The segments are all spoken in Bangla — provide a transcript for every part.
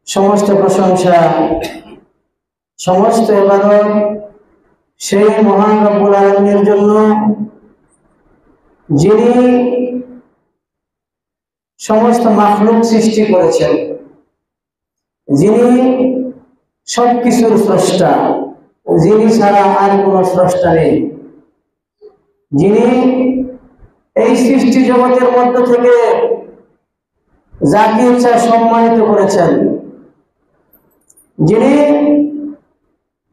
সমস্ত প্রশংসা সমস্ত ইবাদত সেই মহান রব্বুল আলামিনের জন্য, যিনি সমস্ত মাখলুক সৃষ্টি করেছেন, যিনি সবকিছুর স্রষ্টা, যিনি ছাড়া আর কোনো স্রষ্টা নেই, যিনি এই সৃষ্টি জগতের মধ্য থেকে যাকে ইচ্ছা সম্মানিত করেছেন, যিনি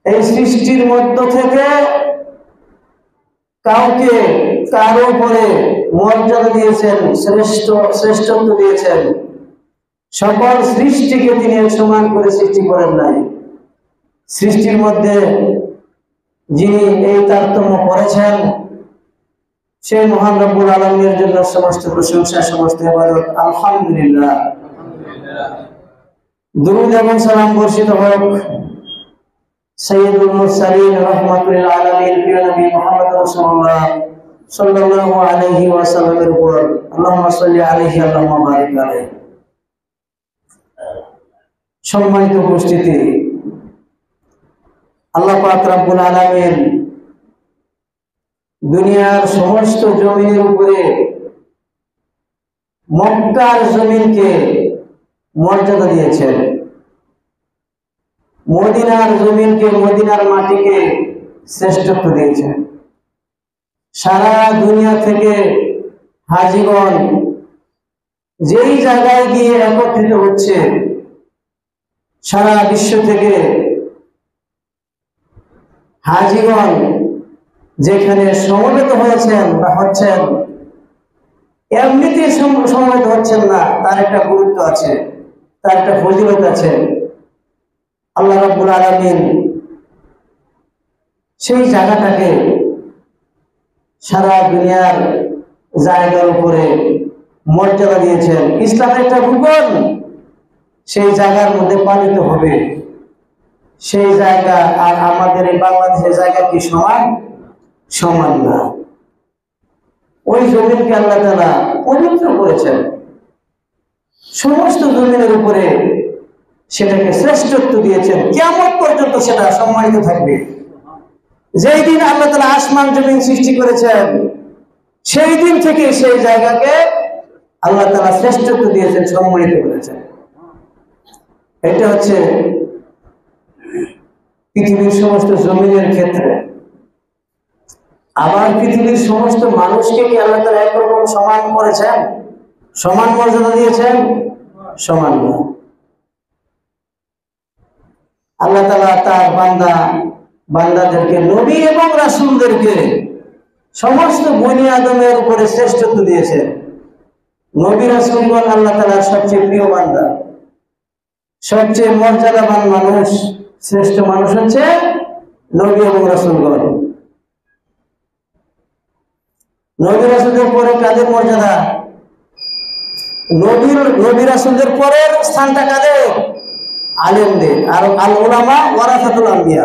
এই সৃষ্টির মধ্য থেকে কাউকে কারো উপরে মর্যাদা দিয়েছেন, শ্রেষ্ঠত্ব দিয়েছেন। সকল সৃষ্টিকে তিনি সমান করে সৃষ্টি করেন নাই। সৃষ্টির মধ্যে যিনি এই তারতম্য করেছেন, সেই মহান রব্বুল আলামিনের জন্য সমস্ত প্রশংসা, সমস্ত ইবাদত। আলহামদুলিল্লাহ। দুরূদ এবং সালাম বর্ষিত হোক সাইয়্যিদুল মুরসালিন রাহমাতুল লিল আলামিন প্রিয় নবী মুহাম্মদ রাসূলুল্লাহ সাল্লাল্লাহু আলাইহি ওয়াসাল্লামের উপর। আল্লাহুম্মা সাল্লি আলাইহি আল্লাহুম্মা বারিক আলাইহি। সম্মানিত উপস্থিতি, আল্লাহ পাক রব্বুল আলামিন দুনিয়ার সমস্ত জমিনের উপরে মক্কার জমিনকে মর্যাদা দিয়েছেন, মদিনার জমিনকে, মদিনার মাটিকে শ্রেষ্ঠত্ব দিয়েছেন। সারা দুনিয়া থেকে হাজীগণ যেই জায়গায় গিয়ে একত্রিত হচ্ছে, সারা বিশ্ব থেকে হাজীগণ যেখানে সমবেত হয়েছেন বা হচ্ছেন, এমনিতে সমবেত হচ্ছেন না, তার একটা গুরুত্ব আছে, তার একটা ফজিলত আছে। আল্লাহ রাব্বুল আলামিন সেই জায়গাটাকে সারা দুনিয়ার জায়গার উপরে মর্যাদা দিয়েছেন। ইসলামের একটা রুকন সেই জায়গার মধ্যে পালিত হবে। সেই জায়গা আর আমাদের এই বাংলাদেশের জায়গা কি সমান? সমান না। ওই জমিনকে আল্লাহ তাআলা পবিত্র করেছেন, সমস্ত জমিনের উপরে সেটাকে শ্রেষ্ঠত্ব দিয়েছেন। কিয়ামত পর্যন্ত সেটা সম্মানিত থাকবে। যেই দিন আল্লাহ তাআলা আসমান জমিন সৃষ্টি করেছেন, সেই দিন থেকে সেই জায়গাকে আল্লাহ তাআলা শ্রেষ্ঠত্ব দিয়েছেন, সম্মানিত করেছেন। এটা হচ্ছে পৃথিবীর সমস্ত জমিনের ক্ষেত্রে। আবার পৃথিবীর সমস্ত মানুষকে কি আল্লাহ তাআলা একরকম সমান করেছেন, সমান মর্যাদা দিয়েছেন? সমান না। আল্লাহ তাআলা তার বান্দাদেরকে, নবী এবং রাসূলদেরকে সমস্ত বনি আদমের উপরে শ্রেষ্ঠত্ব দিয়েছেন। নবী রাসূলগণ আল্লাহ তাআলার সবচেয়ে প্রিয় বান্দা, সবচেয়ে মর্যাদাবান মানুষ, শ্রেষ্ঠ মানুষ হচ্ছে নবী এবং রাসূলগণ। নবী রাসূলদের পরে কাদের মর্যাদা? নবী রাসূলদের পরের স্থানটা কাদের? আলেমদের। আর আল উলামা ওয়ারাসাতুল আম্বিয়া।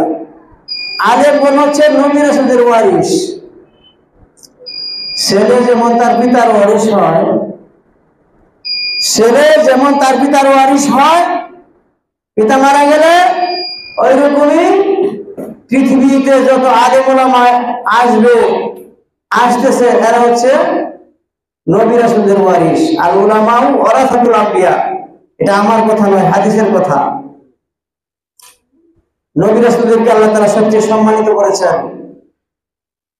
আলেমগণ হচ্ছে নবী রাসূলদের ওয়ারিস। ছেলে যেমন তার পিতার ওয়ারিস হয়, পিতা মারা গেলে ওই রকমই পৃথিবীতে যত আলেম উলামা আসতেছে, এরা হচ্ছে নবী রাসূলদের ওয়ারিস। আর উলামা ওয়ারাসাতুল আম্বিয়া। এটা আমার কথা নয়, হাদিসের কথা। নবী রাসূলদেরকে আল্লাহ তাআলা সবচেয়ে সম্মানিত করেছেন।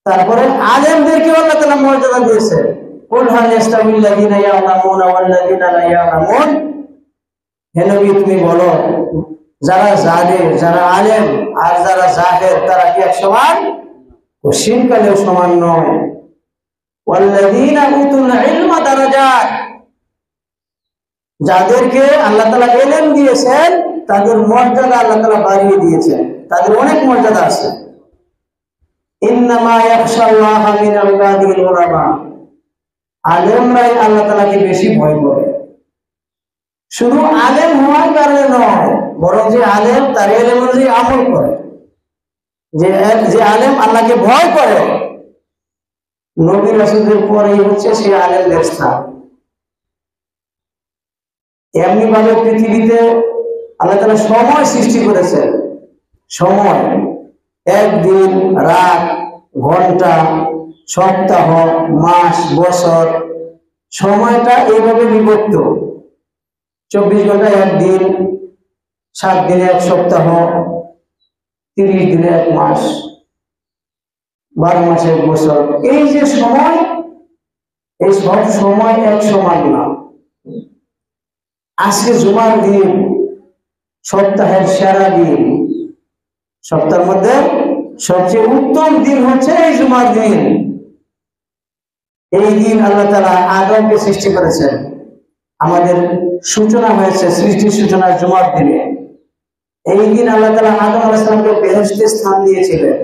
তারপরে আলেমদেরকে আল্লাহ তাআলা মর্যাদা দিয়েছে। কুল হাল ইয়াস্তাবিল লাযিনা ইয়ালামুনা ওয়াল লাযিনা লা ইয়ালামুন। হে নবী, তুমি বলো, যারা জাহেল, যারা আলেম আর যারা জাহেল, তারা কি এক সমান? কোশ্চিনকালেও সমান নয়। ওয়াল লাযিনা উতুল ইলমা দারাজাত। যাদেরকে আল্লাহ তাআলা ইলম দিয়েছেন, তাদের মর্যাদা আল্লাহ তাআলা বাড়িয়ে দিয়েছেন, তাদের অনেক মর্যাদা আছে। ইন্নামা ইয়াখশাল্লাহা মিন ইবাদিল উলামা। আলেমরাই আল্লাহ তাআলাকে বেশি ভয় করে। শুধু আলেম হওয়ার কারণে নয়, বরং যে আলেম তার ইলম অনুযায়ী আমল করে, যে আলেম আল্লাহকে ভয় করে, নবী রাসূলদের পরেই হচ্ছে সেই আলেমদের স্থান। এমনি ভাবে পৃথিবীতে আল্লাহ তাআলা সময় সৃষ্টি করেছেন। সময়, একদিন, রাত, ঘন্টা, সপ্তাহ, মাস, বছর, সময়টা এইভাবে বিভক্ত। 24 ঘন্টা একদিন, 7 দিনে এক সপ্তাহ, 30 দিনে এক মাস, 12 মাসে এক বছর। এই যে সময়, এই সব সময় এক সমান না। আজকে জুমার দিন, সপ্তাহের সেরা দিন, সপ্তাহের মধ্যে সবচেয়ে উত্তম দিন হচ্ছে এই জুমার দিন। এই দিন আল্লাহ তাআলা আদমকে সৃষ্টি করেছেন। আমাদের সূচনা হয়েছে, সৃষ্টির সূচনা জুমার দিনে। এই দিন আল্লাহ তাআলা আদম আলাইহিস সালামকে বেহেশতে স্থান দিয়েছিলেন।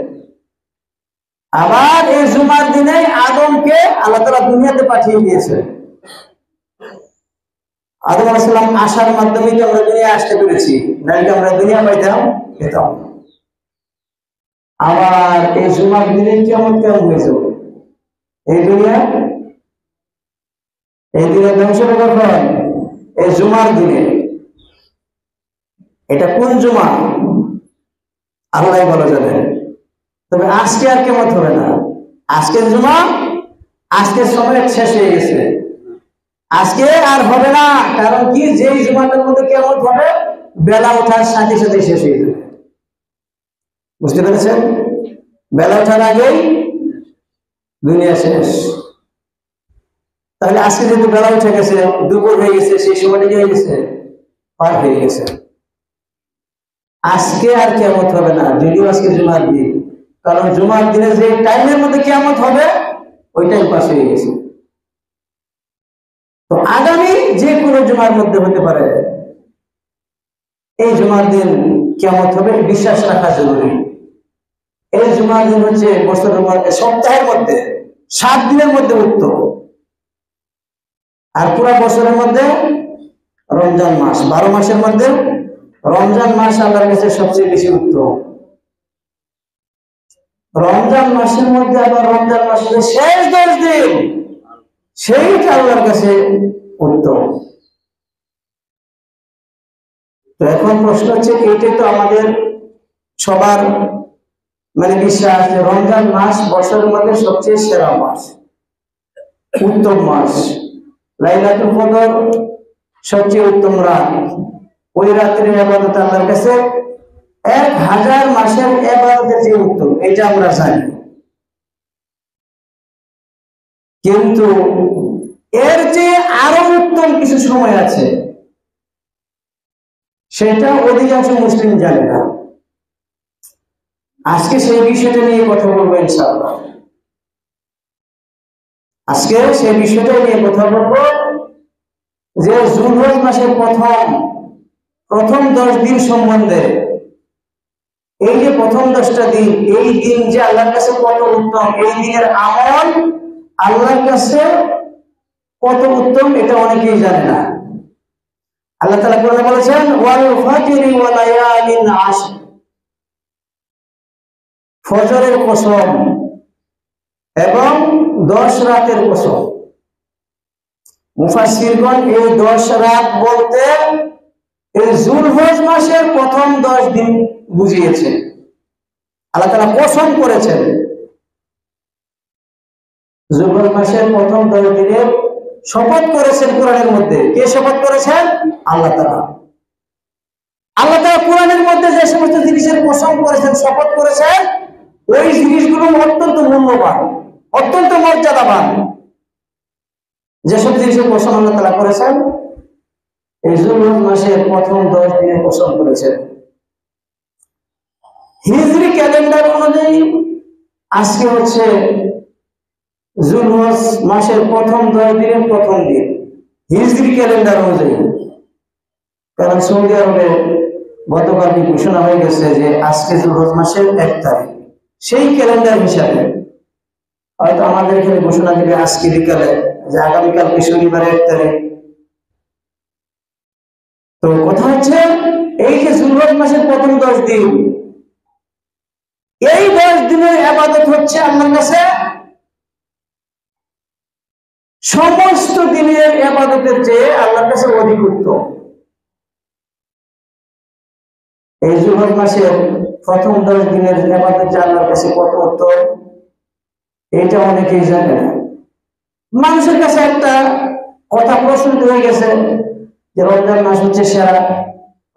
আবার এই জুমার দিনে আদমকে আল্লাহ তাআলা দুনিয়াতে পাঠিয়ে দিয়েছেন। আদম আলাইহিস সালাম আসার মাধ্যমে আমরা দুনিয়ায় আসতে পেরেছি, নাহলে আমরা দুনিয়া পেতাম। আবার এই জুমার দিনে কিয়ামত কেমন হয়ে যাবে? এই দুনিয়া, এই দিনে ধ্বংস হবে কখন? এই জুমার দিনে। এটা কোন জুমা আল্লাহই ভালো জানেন। তবে আজকে আর কিয়ামত হবে না। আজকের জুমা, আজকের সময় শেষ হয়ে গেছে। আজকে আর হবে না। কারণ কি, যেই জুমাটার মধ্যে কিয়ামত হবে বেলা ওঠার সাথে সাথে শেষ হয়ে যাবে। বুঝতে পেরেছেন? বেলা ওঠার আগেই দুনিয়া শেষ। তাহলে আজকে যেহেতু বেলা উঠে গেছে, দুপুর হয়ে গেছে, সেই সময়টা কি হয়ে গেছে? পার হয়ে গেছে। আজকে আর কিয়ামত হবে না, যদিও আজকে জুমার দিন। কারণ জুমার দিনে যে টাইমের মধ্যে কিয়ামত হবে ওই টাইম পাস হয়ে গেছে। তো আগামী যে কোনো জুমার মধ্যে হতে পারে। এই জুমার দিন কিয়ামত হবে, বিশ্বাস রাখা জরুরি। এই জুমার দিন হচ্ছে বছরের মধ্যে, সপ্তাহের মধ্যে 7 দিনের মধ্যে উত্তম। আর পুরা বছরের মধ্যে রমজান মাস, 12 মাসের মধ্যে রমজান মাস আল্লাহর কাছে সবচেয়ে বেশি উত্তম। রমজান মাসের মধ্যে আবার রমজান মাসের শেষ 10 দিন, সেইটা আল্লাহর কাছে উত্তম। তো এখন প্রশ্ন হচ্ছে, এইটাই তো আমাদের সবার বিশ্বাস যে রমজান মাস বছরের মধ্যে সবচেয়ে সেরা মাস, উত্তম মাস। লাইলাতুল কদর সবচেয়ে উত্তম রাত। ওই রাত্রির ইবাদত আল্লাহর কাছে 1000 মাসের ইবাদতের চেয়ে উত্তম, এটা আমরা জানি। কিন্তু এর চেয়ে আরো উত্তম কিছু সময় আছে, সেটা অধিকাংশ মুসলিম জানে না। আজকে সেই বিষয়টা নিয়ে কথা বলবো ইনশাআল্লাহ। আজকে সেই বিষয়টা নিয়ে কথা বলবো যে যুলহজ মাসের প্রথম 10 দিন সম্বন্ধে। এই যে প্রথম 10টা দিন, এই দিন যে আল্লাহর কাছে কত উত্তম, এই দিনের আমল আল্লাহর কাছে কত উত্তম, এটা অনেকেই জানে না। আল্লাহ তাআলা কোরআনে বলেছেন, ওয়াল ফাজরি ওয়া লায়ালিন আশর, ফজরের কসম এবং 10 রাতের কসম। মুফাসসিরগণ এই 10 রাত বলতে এই যুলহজ মাসের প্রথম 10 দিন বুঝিয়েছে। আল্লাহ তাআলা কসম করেছেন, যুলহজ মাসের প্রথম 10 দিনের শপথ করেছেন কোরআনের মধ্যে। কে শপথ করেছেন? আল্লাহ তাআলা। আল্লাহ তাআলা কোরআনের মধ্যে যে সমস্ত জিনিসের কসম করেছেন, শপথ করেছেন, ওই জিনিসগুলো অত্যন্ত মূল্যবান, অত্যন্ত মর্যাদাবান। যেসব জিনিসের কসম আল্লাহ তাআলা করেছেন, এই যুলহজ মাসের প্রথম 10 দিনের কসম করেছেন। হিজরি ক্যালেন্ডার অনুযায়ী আজকে হচ্ছে যুলহজ মাসের প্রথম 10 দিনের প্রথম দিন, হিজরি ক্যালেন্ডার অনুযায়ী। কারণ সৌদি আরবে গতকালকে ঘোষণা হয়ে গেছে যে আজকে যুলহজ মাসের 1 তারিখ। সেই ক্যালেন্ডার হিসাবে হয়তো আমাদের এখানে ঘোষণা দিবে আজকে বিকালে যে আগামীকালকে শনিবার 1 তারিখ। তো কথা হচ্ছে, এই যে যুলহজ মাসের প্রথম 10 দিন, এই 10 দিনের ইবাদত হচ্ছে আল্লাহর কাছে সমস্ত দিনের ইবাদতের চেয়ে আল্লাহর কাছে অধিক উত্তম। এই যুবক মাসের প্রথম 10 দিনের ইবাদত আল্লাহর কাছে কত উত্তম, এটা অনেকেই জানে না। মানুষের কাছে একটা কথা প্রচলিত হয়ে গেছে যে রমজান মাস হচ্ছে সেরা,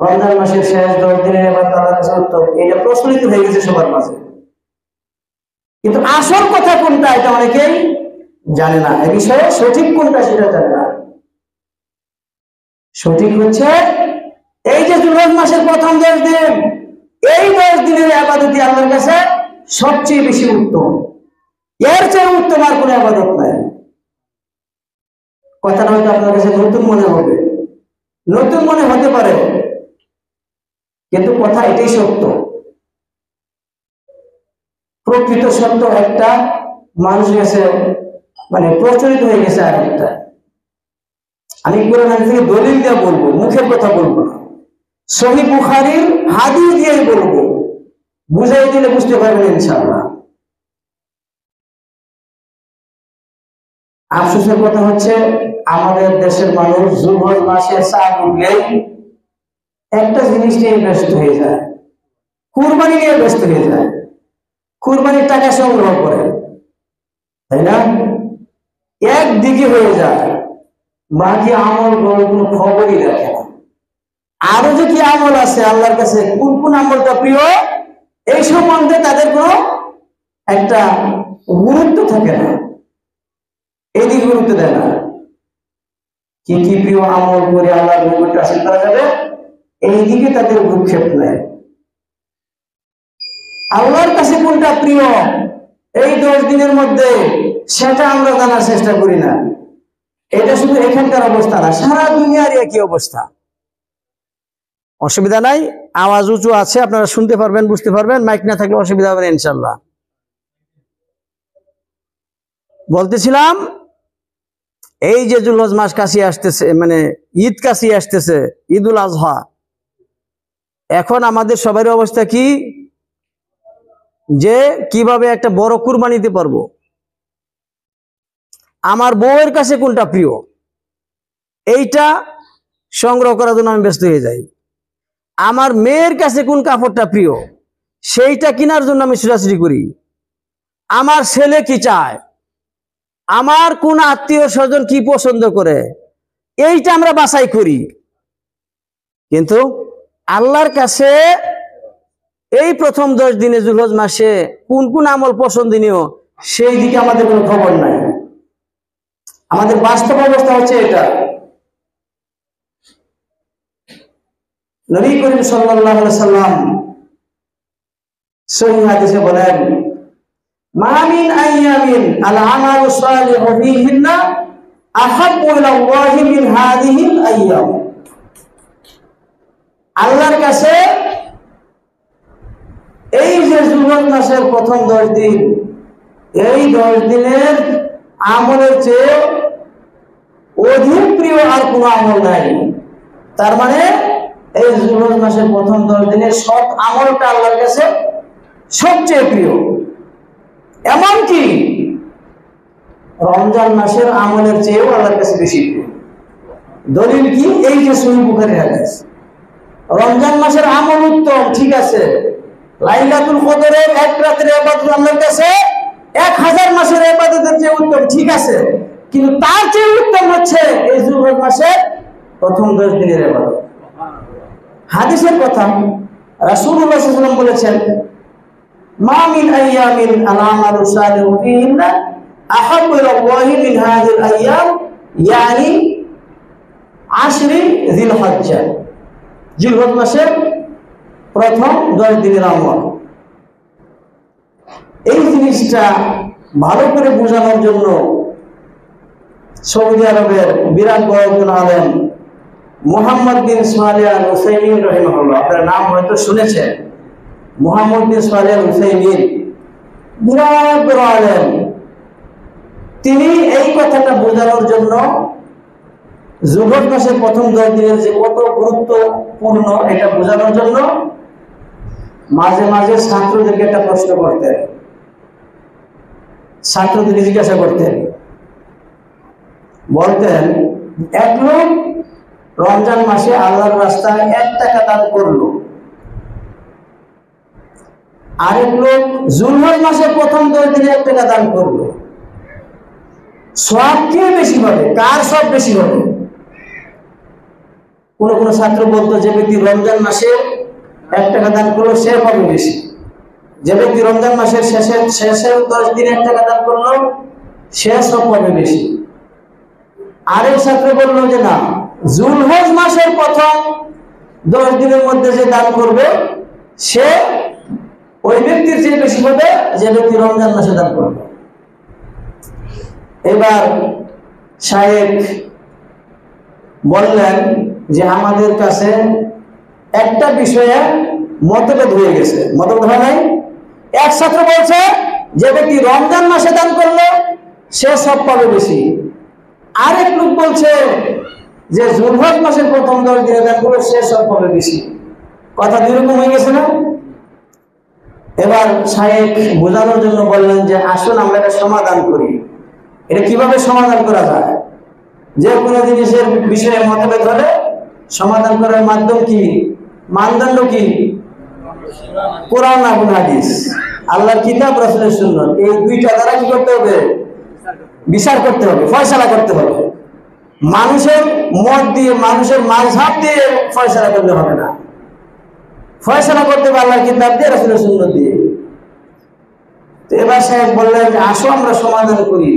রমজান মাসের শেষ 10 দিনের ইবাদত আল্লাহর কাছে উত্তম, এটা প্রচলিত হয়ে গেছে সবার মাঝে। কিন্তু আসল কথা কোনটা এটা অনেকেই জানে না, এ বিষয়ে সঠিক কোনটা সেটা জানে না। সঠিক হচ্ছে এই যে যুবক মাসের প্রথম 10 দিন, এই 10 দিনের ইবাদতই আল্লাহর কাছে সবচেয়ে বেশি উত্তম, এর চেয়ে উত্তম আর কোনো ইবাদত নাই। কথাটা হয়তো আপনার কাছে নতুন মনে হবে, নতুন মনে হতে পারে, কিন্তু কথা এটাই সত্য, প্রকৃত সত্য একটা, মানুষের কাছে মানে প্রচলিত হয়ে গেছে আর একটা। আমি কোরআন হাদিস থেকে দলিল দিয়ে বলবো, মুখের কথা বলবো না, সহিহ বুখারীর হাদিস দিয়ে বলবো, বুঝাই দিলে বুঝতে পারবেন ইনশাআল্লাহ। আফসোসের কথা হচ্ছে আমাদের দেশের মানুষ যুবক মাসে চাঁদ উঠলেই একটা জিনিস নিয়ে ব্যস্ত হয়ে যায়, কুরবানি নিয়ে ব্যস্ত হয়ে যায়, কুরবানির টাকা সংগ্রহ করে, তাই না? একদিকে হয়ে যায়, বাকি আমল কোনো খবরই রাখে না। আরো যে কি আমল আছে আল্লাহর কাছে, কোন কোন আমলটা প্রিয়, এই সম্বন্ধে তাদের কোনো একটা গুরুত্ব থাকে না, এদিকে গুরুত্ব দেয় না। কি কি প্রিয় আমল করে আল্লাহর নিকট হাসিল করা যাবে, এইদিকে তাদের ভ্রুক্ষেপ নেয়। আল্লাহর কাছে কোনটা প্রিয় এই 10 দিনের মধ্যে, সেটা আমরা জানার চেষ্টা করি না। এটা শুধু এখানকার অবস্থা না, সারা দুনিয়ার একই অবস্থা। অসুবিধা নাই, আওয়াজ উঁচু আছে, আপনারা শুনতে পারবেন, বুঝতে পারবেন, মাইক না থাকলে অসুবিধা হবে না ইনশাল্লাহ। বলতেছিলাম এই যে যুলহজ মাস কাছে আসতেছে, মানে ঈদ কাছে আসতেছে, ঈদুল আজহা, এখন আমাদের সবারই অবস্থা কি, যে কিভাবে একটা বড় কুরবানি দিতে পারবো। আমার বউয়ের কাছে কোনটা প্রিয়, এইটা সংগ্রহ করার জন্য আমি ব্যস্ত হয়ে যাই। আমার মেয়ের কাছে কোন কাপড়টা প্রিয়, সেইটা কেনার জন্য আমি ছোটাছুটি করি। আমার ছেলে কি চায়, আমার কোন আত্মীয় স্বজন কি পছন্দ করে, এইটা আমরা বাছাই করি। কিন্তু আল্লাহর কাছে এই প্রথম 10 দিনে যুলহজ মাসে কোন কোন আমল পছন্দনীয়, সেই দিকে আমাদের কোনো খবর নাই। আমাদের বাস্তব অবস্থা হচ্ছে এটা। নবী করিম সাল্লাল্লাহু আলাইহি সাল্লাম সহিহ হাদিসে বলেন, মা মিন আইয়ামিন আল আমালু সালিহু ফীহিন্না আহাব্বু ইলাল্লাহি মিন হাযিহিল আইয়াম। আল্লাহর কাছে এই যে যুলহজ মাসের প্রথম 10 দিন, এই 10 দিনের আমলের চেয়ে অধিক প্রিয় আর কোনো আমল নাই। তার মানে এই যুলহজ মাসের প্রথম 10 দিনের সব আমলটা আল্লাহর কাছে সবচেয়ে প্রিয়। এমনকি রমজান মাসের আমলের চেয়েও আল্লাহর কাছে বেশি প্রিয়। দলিল কি? এই যে সহিহ বুখারীর হাদিস। রমজান মাসের আমল উত্তম, ঠিক আছে, লাইলাতুল কদরের এক রাতের ইবাদত আল্লাহর কাছে 1000 মাসের ইবাদতের চেয়ে উত্তম, ঠিক আছে, কিন্তু তার চেয়ে উত্তম হচ্ছে এই যুলহজ মাসের প্রথম 10 দিনের ইবাদত। হাদিসের কথা, রাসূলুল্লাহ সাল্লাল্লাহু আলাইহি ওয়াসাল্লাম বলেছেন, মা মিন আইয়ামিন আল আমালু সালিহু ফীহিন্না আহাব্বু ইলাল্লাহি মিন হাযিল আইয়াম, ইয়ানি 10 যিলহজ্জা, যিলহজ মাসের প্রথম 10 দিনের আমল। এই জিনিসটা ভালো করে বোঝানোর জন্য সৌদি আরবের বিরাট বড় একজন আলেম মুহাম্মদ বিন সালেহ আল উসাইমিন রাহিমাহুল্লাহ, আপনার নাম হয়তো শুনেছেন, মুহাম্মদ বিন সালেহ আল উসাইমিন, বিরাট বড় আলেম। তিনি এই কথাটা বোঝানোর জন্য যুলহজ মাসের প্রথম 10 দিনের যে কত গুরুত্বপূর্ণ, এটা বোঝানোর জন্য মাঝে মাঝে ছাত্রদেরকে একটা প্রশ্ন করতেন, ছাত্রদেরকে জিজ্ঞাসা করতেন, বলতেন, এক লোক রমজান মাসে আল্লাহর রাস্তায় 1 টাকা দান করলো, আরেক লোক জুলহজ মাসের প্রথম 10 দিনে 1 টাকা দান করলো, সব কে বেশি হবে, কার সব বেশি হবে? কোন কোন ছাত্র বলতো যে ব্যক্তি রমজান মাসে 1 টাকা দান করলো সে পাবে বেশি, যে ব্যক্তি রমজান মাসের শেষে 10 দিনে 1 টাকা দান করলো সে সব পাবে বেশি। আরেক ছাত্র বললো যে না, জুলহজ মাসের প্রথম 10 দিনের মধ্যে যে দান করবে সে ওই ব্যক্তির চেয়ে বেশি হবে যে ব্যক্তি রমজান মাসে দান করবে। এবার শায়েখ বললেন যে আমাদের কাছে একটা বিষয়ে মতভেদ হয়ে গেছে। মতভেদ হয় নাই? এক ছাত্র বলছে যে ব্যক্তি রমজান মাসে দান করলে সে সব পাবে বেশি, আরেক লোক বলছে যে জুলহজ মাসের প্রথম 10 দিনে দান করলে সে সব পাবে বেশি। কথা দুই রকম হয়ে গেছে না? এবার শায়েখ বোঝানোর জন্য বললেন যে আসুন আমরা এটা সমাধান করি। এটা কিভাবে সমাধান করা যায়? যে কোনো জিনিসের বিষয়ে মতভেদ হলে সমাধান করার মাধ্যম কি, মানদণ্ড কি? কোরআন এবং হাদিস, আল্লাহর কিতাব, রাসূলের সুন্নাত, এই দুইটা দ্বারা কি করতে হবে? বিচার করতে হবে, ফয়সালা করতে হবে। মানুষের মত দিয়ে, মানুষের মাযহাব দিয়ে ফয়সালা করলে হবে না। ফয়সালা করতে হবে আল্লাহর কিতাব দিয়ে, রাসূলের সুন্নাত দিয়ে। তো এবার সাহেব বললেন যে আসো আমরা সমাধান করি,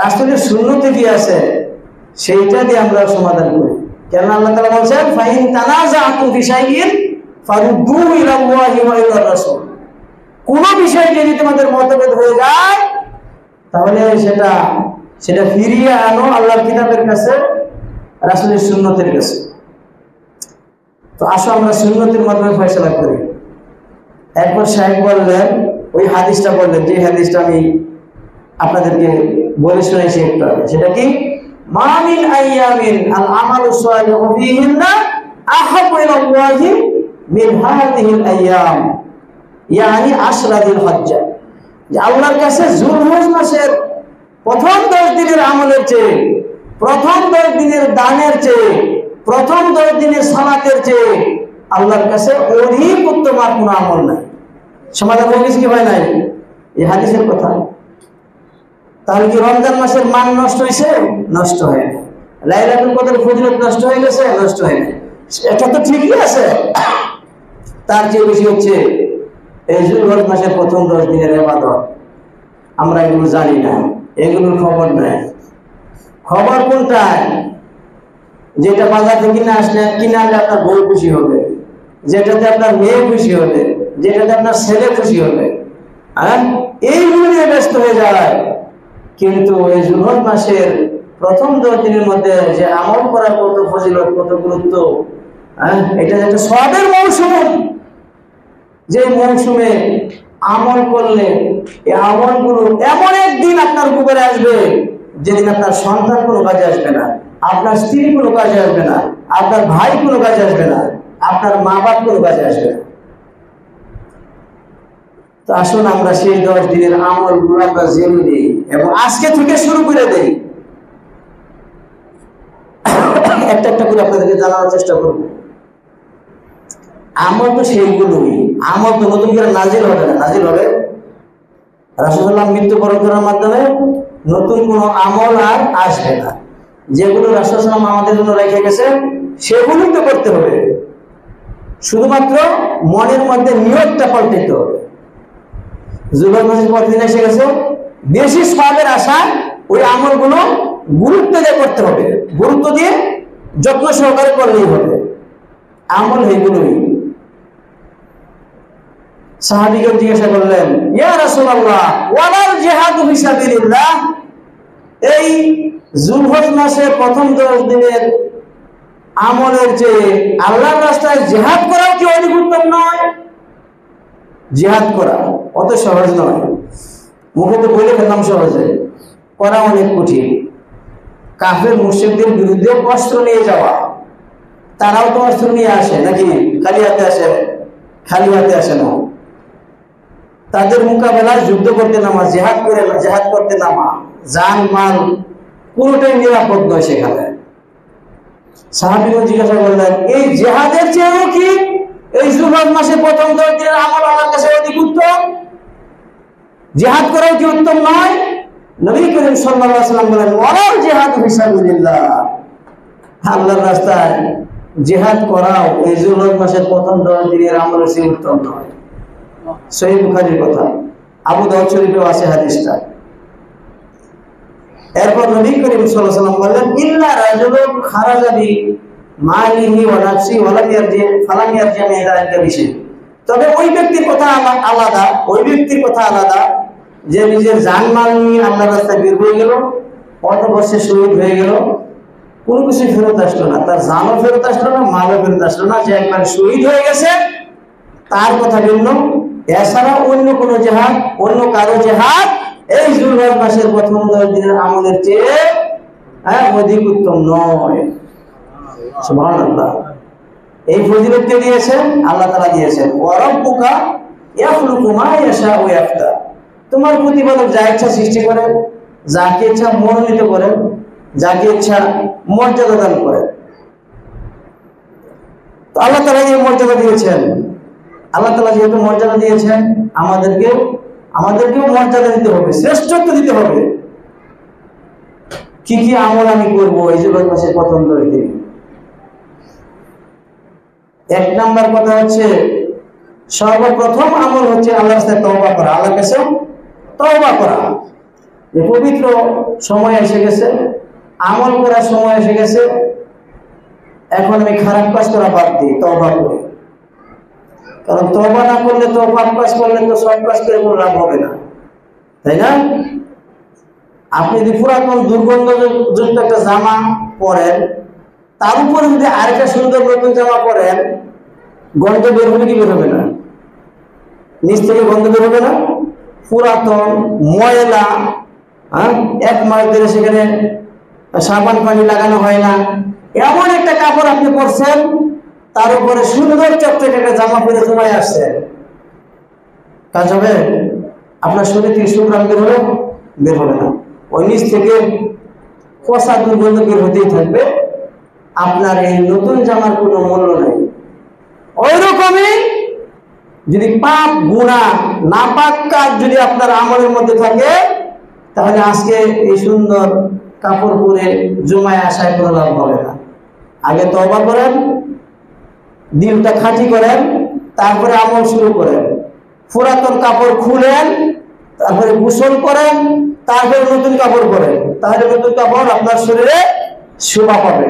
রাসূলের সুন্নতে কি আছে সেইটা দিয়ে আমরা সমাধান করি। কেন আল্লাহ তাআলা বলেছেন ফাইন তানাযাতুম ফি শাইইন ফারুদ্দুহু ইলাল্লাহি ওয়া ইলার রাসূল। কোন বিষয়ে যদি তোমাদের মতভেদ হয়ে যায় তাহলে সেটা ফিরিয়ে আনো আল্লাহর কিতাবের কাছে, রাসূলের সুন্নতের কাছে। তো আসো আমরা সুন্নতের মাধ্যমে ফয়সালা করি। এরপর সাহেব বললেন, ওই হাদিসটা বললেন, যে হাদিসটা আমি আপনাদেরকে বলে শুনেছি একটু আগে, সেটা কি? মা মিন আইয়ামিন আল আমালু সালিহু ফীহিন্না আহাব্বু ইলাল্লাহি মিন হাযিহিল আইয়াম, ইয়ানি আশরা যিল হজ্জা। যে আল্লাহর কাছে জুলহজ মাসের প্রথম 10 দিনের আমলের চেয়ে, প্রথম 10 দিনের দানের চেয়ে, প্রথম 10 দিনের সালাতের চেয়ে আল্লাহর কাছে অধিক উত্তম আর কোনো আমল নাই। সমাধান হয়ে গেছে কি হয় নাই? এই হাদিসের কথা। তাহলে কি রমজান মাসের মান নষ্ট হয়েছে? নষ্ট হয় না। লাইলাতুল কদরের ফজিলত নষ্ট হয়ে গেছে? নষ্ট হয় না। এটা তো ঠিকই আছে, তার চেয়ে বেশি হচ্ছে এই জুলহজ মাসের প্রথম 10 দিনের ইবাদত। আমরা এগুলো জানি না, এগুলোর খবর নাই। খবর কোনটায়? যেটা বাজার থেকে কিনে আনলে আপনার বউ খুশি হবে, যেটাতে আপনার মেয়ে খুশি হবে, যেটাতে আপনার ছেলে খুশি হবে, আর এইগুলো নিয়ে ব্যস্ত হয়ে যায়। কিন্তু এই জুলহজ মাসের প্রথম 10 দিনের মধ্যে যে আমল করার কত ফজিলত, কত গুরুত্ব, এটা একটা সওয়াবের মৌসুম, যে মৌসুমে আমল করলে এই আমলগুলো এমন একদিন আপনার উপরে আসবে যেদিন আপনার সন্তান কোনো কাজে আসবে না, আপনার স্ত্রী কোনো কাজে আসবে না, আপনার ভাই কোনো কাজে আসবে না, আপনার মা বাপ কোনো কাজে আসবে না। তো আসুন আমরা সেই 10 দিনের আমলগুলো আমরা জেনে নিই এবং আজকে থেকে শুরু করে দেই। একটা একটা করে আপনাদেরকে জানানোর চেষ্টা করব। আমল তো সেইগুলোই, আমল তো নতুন করে নাজিল হবে না, নাজিল হবে রাসূলুল্লাহ মৃত্যুবরণ করার মাধ্যমে নতুন কোনো আমল আর আসবে না। যেগুলো রাসূলুল্লাহ আমাদের জন্য রেখে গেছে সেগুলোই তো করতে হবে, শুধুমাত্র মনের মধ্যে নিয়তটা পাল্টাতে হবে। জুলহজ মাসের পর দিন এসে গেছে, বেশি সওয়াবের আশা ওই আমলগুলো গুরুত্ব দিয়ে করতে হবে, গুরুত্ব দিয়ে যত্ন সহকারে করলেই হবে। আমল এইগুলোই। সাহাবীগণ জিজ্ঞাসা করলেন, ইয়া রাসূলুল্লাহ ওয়ালাল জিহাদু ফি সাবিলিল্লাহ, এই জুলহজ মাসের প্রথম 10 দিনের আমলের চেয়ে আল্লাহর রাস্তায় জিহাদ করাও কি অধিক উত্তম নয়? জিহাদ করা অত সহজ নয়, মুখে তো বলে ফেললাম সহজে, করা অনেক কঠিন। কাফের মুশরিকদের বিরুদ্ধে অস্ত্র নিয়ে যাওয়া, তারাও তো অস্ত্র নিয়ে আসে নাকি? খালি হাতে আসে? খালি হাতে আসে না। তাদের মোকাবেলায় যুদ্ধ করতে নামা, জিহাদ করতে নামা, জান মাল পুরোটাই নিরাপদ নয় সেখানে। সাহাবীগণ জিজ্ঞাসা করলেন, এই জিহাদের চেয়েও কি এই জুলহজ মাসে প্রথম 10 দিনের আমল আমার কাছে অধিক উত্তম? উত্তম? জিহাদ করাও কি উত্তম নয়? নবী করিম সাল্লাল্লাহু আলাইহি ওয়াসাল্লাম বলেন, ওয়ালাউ জিহাদ ফিসাবিলিল্লাহ, আল্লাহর রাস্তায় জিহাদ করাও এই যুলহজ মাসের প্রথম 10 দিনের আমলের চেয়ে উত্তম নয়। সহিহ বুখারীর কথা, আবু দাউদ শরীফেও আছে হাদিসটা। এরপর নবী করিম সাল্লাল্লাহু আলাইহি ওয়াসাল্লাম বললেন, ইল্লা রাজুলুন খারাজা বি মালিহি ওয়া নাফসিহি ওয়া লাম ইয়ারজি ফালাম ইয়ারজি মিন যালিকা বিশাই। তবে ওই ব্যক্তির কথা আলাদা, ওই ব্যক্তির কথা আলাদা যে নিজের জানমাল নিয়ে আল্লাহর রাস্তায় বের হয়ে গেল, অতঃপর শহীদ হয়ে গেল, কোনো কিছু ফেরত আসলো না, তার জানও ফেরত আসলো না, মালও ফেরত আসলো না, যে একবার শহীদ হয়ে গেছে তার কথা ভিন্ন। এছাড়া অন্য কোনো জিহাদ, অন্য কারো জিহাদ এই যুলহজ মাসের প্রথম 10 দিনের আমলের চেয়ে অধিক উত্তম নয়। সুবহানাল্লাহ। এই ফজিলত কে দিয়েছেন? আল্লাহ তাআলা দিয়েছেন। ওয়া রাব্বুকা ইয়াখলুকু মা ইয়াশাউ ওয়া ইয়াখতার। তোমার প্রতিপালক যা ইচ্ছা সৃষ্টি করেন, যাকে ইচ্ছা মনোনীত করেন, যাকে ইচ্ছা মর্যাদা দান করেন। তো আল্লাহ তাআলা এই মর্যাদা দিয়েছেন। আল্লাহ তাআলা যেহেতু মর্যাদা দিয়েছেন, আমাদেরকেও মর্যাদা দিতে হবে, শ্রেষ্ঠত্ব দিতে হবে। কি কি আমল আমি করবো এই যুলহজ মাসের প্রথম 10 দিন? এক নাম্বার কথা হচ্ছে, সর্বপ্রথম আমল হচ্ছে আল্লাহর কাছে তওবা করা। আল্লাহর কাছে তওবা করা, যে পবিত্র সময় এসে গেছে, আমল করার সময় এসে গেছে, এখন আমি খারাপ কাজ করা বাদ দিই, তওবা করি। কারণ তওবা না করলে তো, পাপ কাজ করলে তো সব কাজ করে কোনো লাভ হবে না, তাই না? আপনি যদি পুরাতন দুর্গন্ধযুক্ত একটা জামা পরেন, তার উপরে যদি আরেকটা সুন্দর নতুন জামা পরেন, গন্ধ বের হবে কি বের হবে না? নিচ থেকে গন্ধ বের হবে না? পুরাতন ময়লা, এক মাস ধরে সেখানে সাবান পানি লাগানো হয় না, এমন একটা কাপড় আপনি পরছেন, তার উপরে সুন্দর চকচকে একটা জামা পরে জমায় আসছেন, কাজ হবে? আপনার শরীর থেকে সুগ্রাম বের হবে? বের হবে না। ওই নিচ থেকে পচা দুর্গন্ধ বের হতেই থাকবে। আপনার এই নতুন জামার কোনো মূল্য নেই। ওই রকমই যদি পাপ, গুনাহ, নাপাক কাজ যদি আপনার আমলের মধ্যে থাকে, তাহলে আজকে এই সুন্দর কাপড় পরে জমায় আসায় কোনো লাভ হবে না। আগে তওবা করেন, দিলটা খাঁটি করেন, তারপরে আমল শুরু করেন। পুরাতন কাপড় খুলেন, তারপরে গোসল করেন, তারপরে নতুন কাপড় পরেন, তাহলে নতুন কাপড় আপনার শরীরে শোভা পাবে।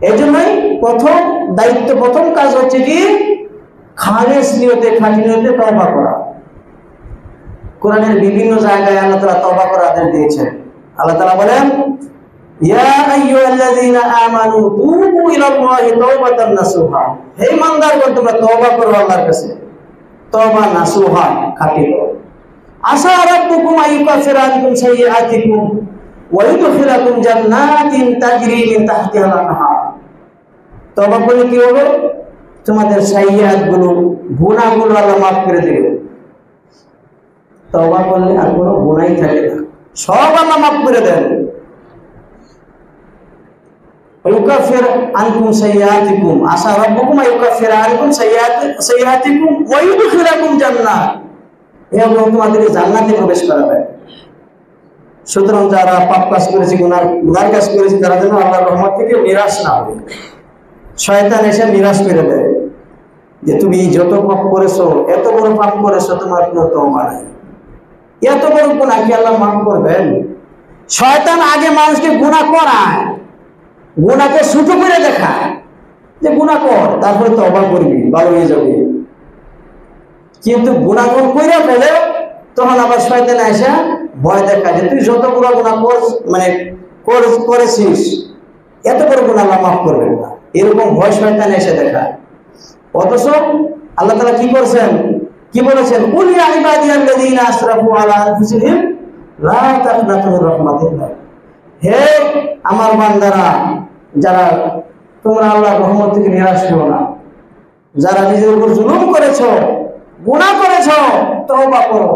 এই জন্যই প্রথম দায়িত্ব, প্রথম কাজ হচ্ছে কি, খালেস নিয়তে, খাঁটি নিয়তে তওবা করা। কোরআনের বিভিন্ন জায়গায় আল্লাহ তাআলা তওবা করার আদেশ দিয়েছেন। আল্লাহ তাআলা বলেন, ইয়া আইয়ুহাল্লাযীনা আমানু তুবু ইলাল্লাহি তাওবাতান নাসুহা। হে ইমানদারগণ, তোমরা তওবা করো আল্লাহর কাছে, তওবা নাসুহা, খাঁটি করো। আসা রাব্বুকুম আইয়ুকাফিরা আনকুম সাইয়্যাতিকুম ওয়া ইউদখিলাকুম জান্নাতিন তাজরি মিন তাহতিহাল আনহার। তওবা করলে কি হবে? তোমাদের সাইয়্যাতগুলো, গুনাহগুলো আল্লাহ মাফ করে দেবে। তওবা করলে আর কোনো গুনাহই থাকে না, সব আল্লাহ মাফ করে দেন। ইউকাফির আনকুম সাইয়্যাতিকুম, আসা রাব্বুকুম ইউকাফিরা আনকুম সাইয়্যাতিকুম ওয়া ইউদখিলাকুম জান্নাত। এবং তোমাদেরকে জান্নাতে প্রবেশ করাবে। সুতরাং যারা পাপ কাজ করেছে, গুনার কাজ করেছে, তারা যেন আল্লাহর রহমত থেকে নিরাশ না হবে। শয়তান এসে নিরাশ করে দেয় যে তুমি যত পাপ করেছো, এত বড় পাপ করেছো, তোমার কোনো তওবা নাই, এত বড় গুনাহ কি আল্লাহ মাফ করবেন? শয়তান আগে মানুষকে গুনাহ করায়, গুনাহকে ছোট করে দেখায় যে গুনাহ কর, তারপরে তওবা করবি, ভালো হয়ে যাবে। কিন্তু গুনাহ কইরা ফেলে, তখন আবার শয়তান এসে ভয় দেখায় যে তুই যত বড় গুনাহ করেছিস, এত বড় গুনাহ আল্লাহ মাফ করবেন না, এরকম ভয় শয়তান এসে দেখায়। অথচ আল্লাহ তাআলা কি করছেন, কি বলেছেন? কুল ইয়া ইবাদিয়াল্লাযীনা আসরাফু আলা আনফুসিহিম লা তাকনাতু মির রাহমাতিল্লাহ। হে আমার বান্দারা, যারা তোমরা আল্লাহর রহমত থেকে নিরাশ হও না, যারা নিজের উপর জুলুম করেছো, গুনাহ করেছো, তওবা করো।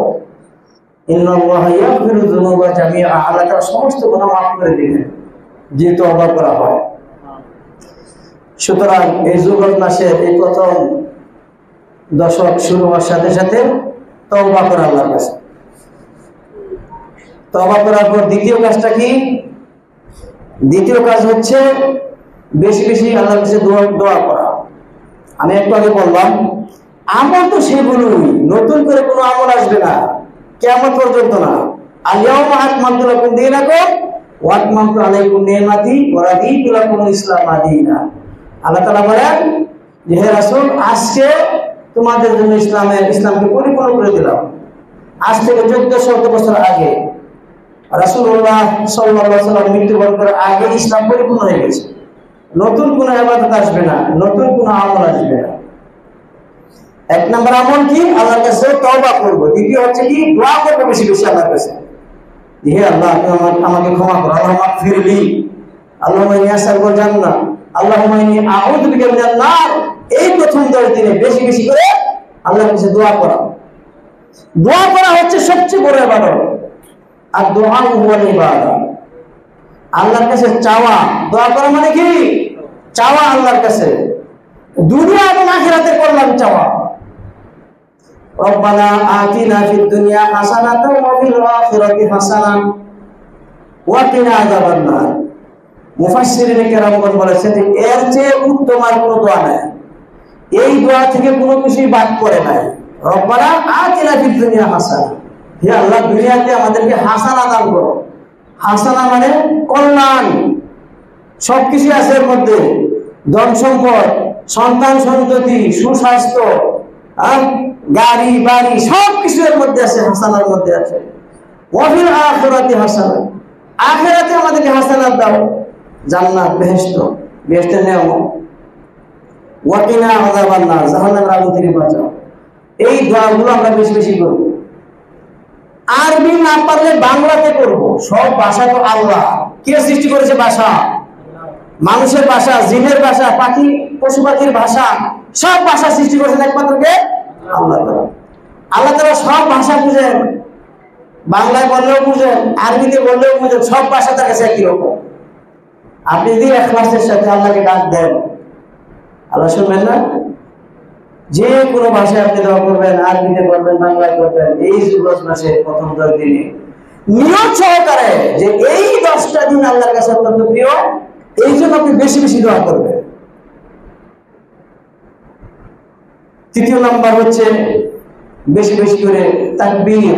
ইন্নাল্লাহা ইয়াগফিরু যুনুবা জামিআ। আল্লাহ তাআলা সমস্ত গুনাহ মাফ করে দিবেন যে তওবা করা হয়। সুতরাং এই যুলহজ মাসের এই প্রথম দশক শুরু হওয়ার সাথে সাথে তওবা করা আল্লাহর কাছে। তওবা করার পর দ্বিতীয় কাজটা কি? দ্বিতীয় কাজ হচ্ছে বেশি বেশি আল্লাহর কাছে দোয়া করা। আমি একটু আগে বললাম আমল তো সেগুলোই, নতুন করে কোনো আমল আসবে না কিয়ামত পর্যন্ত না। আল-ইয়াওমা আকমালতু লাকুম দীনাকুম ওয়া আতমামতু আলাইকুম নি'মাতি ওয়া রাদিতু লাকুমুল ইসলামা দীনা। আল্লাহ তাআলা বলেন যে হে রাসূল, আজকে তোমাদের জন্য ইসলামকে পরিপূর্ণ করে দিলাম। আজ থেকে 1400 বছর আগে রাসূলুল্লাহ সাল্লাল্লাহু আলাইহি ওয়াসাল্লাম মৃত্যুবরণ করার আগে ইসলাম পরিপূর্ণ হয়ে গেছে। নতুন কোনো ইবাদত আসবে না, নতুন কোনো আমল আসবে না। এক নম্বর আমল কি? আল্লাহর কাছে তওবা করব। দ্বিতীয় হচ্ছে কি? দোয়া করব বেশি বেশি আল্লাহর কাছে, হে আল্লাহ তুমি আমাকে ক্ষমা করো, আল্লাহুম্মা গফিরলি, আল্লাহুম্মা ইন্নী আসআলুকাল জান্নাহ, আল্লাহুম্মা ইন্নী আউযু বিকা মিনান নার। এই প্রথম 10 দিনে বেশি বেশি করে আল্লাহর কাছে দোয়া করা। দোয়া করা হচ্ছে সবচেয়ে বড় ইবাদত। আর দোয়া হুয়াল ইবাদত, আল্লাহর কাছে চাওয়া। দোয়া করা মানে কি? চাওয়া আল্লাহর কাছে, দুনিয়া এবং আখিরাতের কল্যাণ চাওয়া। রব্বানা আতিনা ফিদ দুনিয়া হাসানাতাও ওয়া ফিল আখিরাতি হাসানাতাও ওয়া কিনা আযাবান নার। মুফাসসিরিনে কেরামগণ বলেছেন যে এর চেয়ে উত্তম আর কোনো দোয়া নাই। এই দোয়া থেকে কোনো কিছুই বাদ পড়ে নাই। রব্বানা আতিনা ফিদ দুনিয়া হাসানা, হে আল্লাহ দুনিয়াতে আমাদেরকে হাসানা দান করো। হাসানা মানে কল্যাণ, সবকিছু আছে এর মধ্যে, ধন সম্পদ, সন্তান সন্ততি, সুস্বাস্থ্য, গাড়ি বাড়ি সবকিছু এর মধ্যে আছে, হাসানার মধ্যে আছে। ওয়া ফিল আখিরাতি হাসানা, আখিরাতে আমাদেরকে হাসানাত দাও, জান্নাত, বেহেশত, বেহেশতের নিয়ামত। ওয়া কিনা আযাবান নার, জাহান্নামের আগুন থেকে বাঁচাও। এই দোয়াগুলো আমরা বেশি বেশি করব। আরবি না পারলে বাংলাতে করব। সব ভাষা তো আল্লাহ। কে সৃষ্টি করেছে ভাষা? মানুষের ভাষা, জিনের ভাষা, পাখি পশু পাখির ভাষা, সব ভাষা সৃষ্টি করেছেন একমাত্র কে? আল্লাহ তাআলা। আল্লাহ তাআলা সব ভাষা বুঝেন, বাংলায় বললেও বুঝেন, আরবিতে বললেও বুঝেন, সব ভাষা তার কাছে একই রকম। আপনি যদি ইখলাসের সাথে আল্লাহকে ডাক দেন, আল্লাহ শুনবেন না? যে কোনো ভাষায় আপনি দোয়া করবেন, আরবিতে করবেন, বাংলায় করবেন, এই যুবরাজ মাসের প্রথম 10 দিনে নিয়ত সহকারে যে এই 10টা দিন আল্লাহর কাছে অত্যন্ত প্রিয়, এই জন্য আপনি বেশি বেশি দোয়া করবেন। তৃতীয় নাম্বার হচ্ছে বেশি বেশি করে তাকবীর।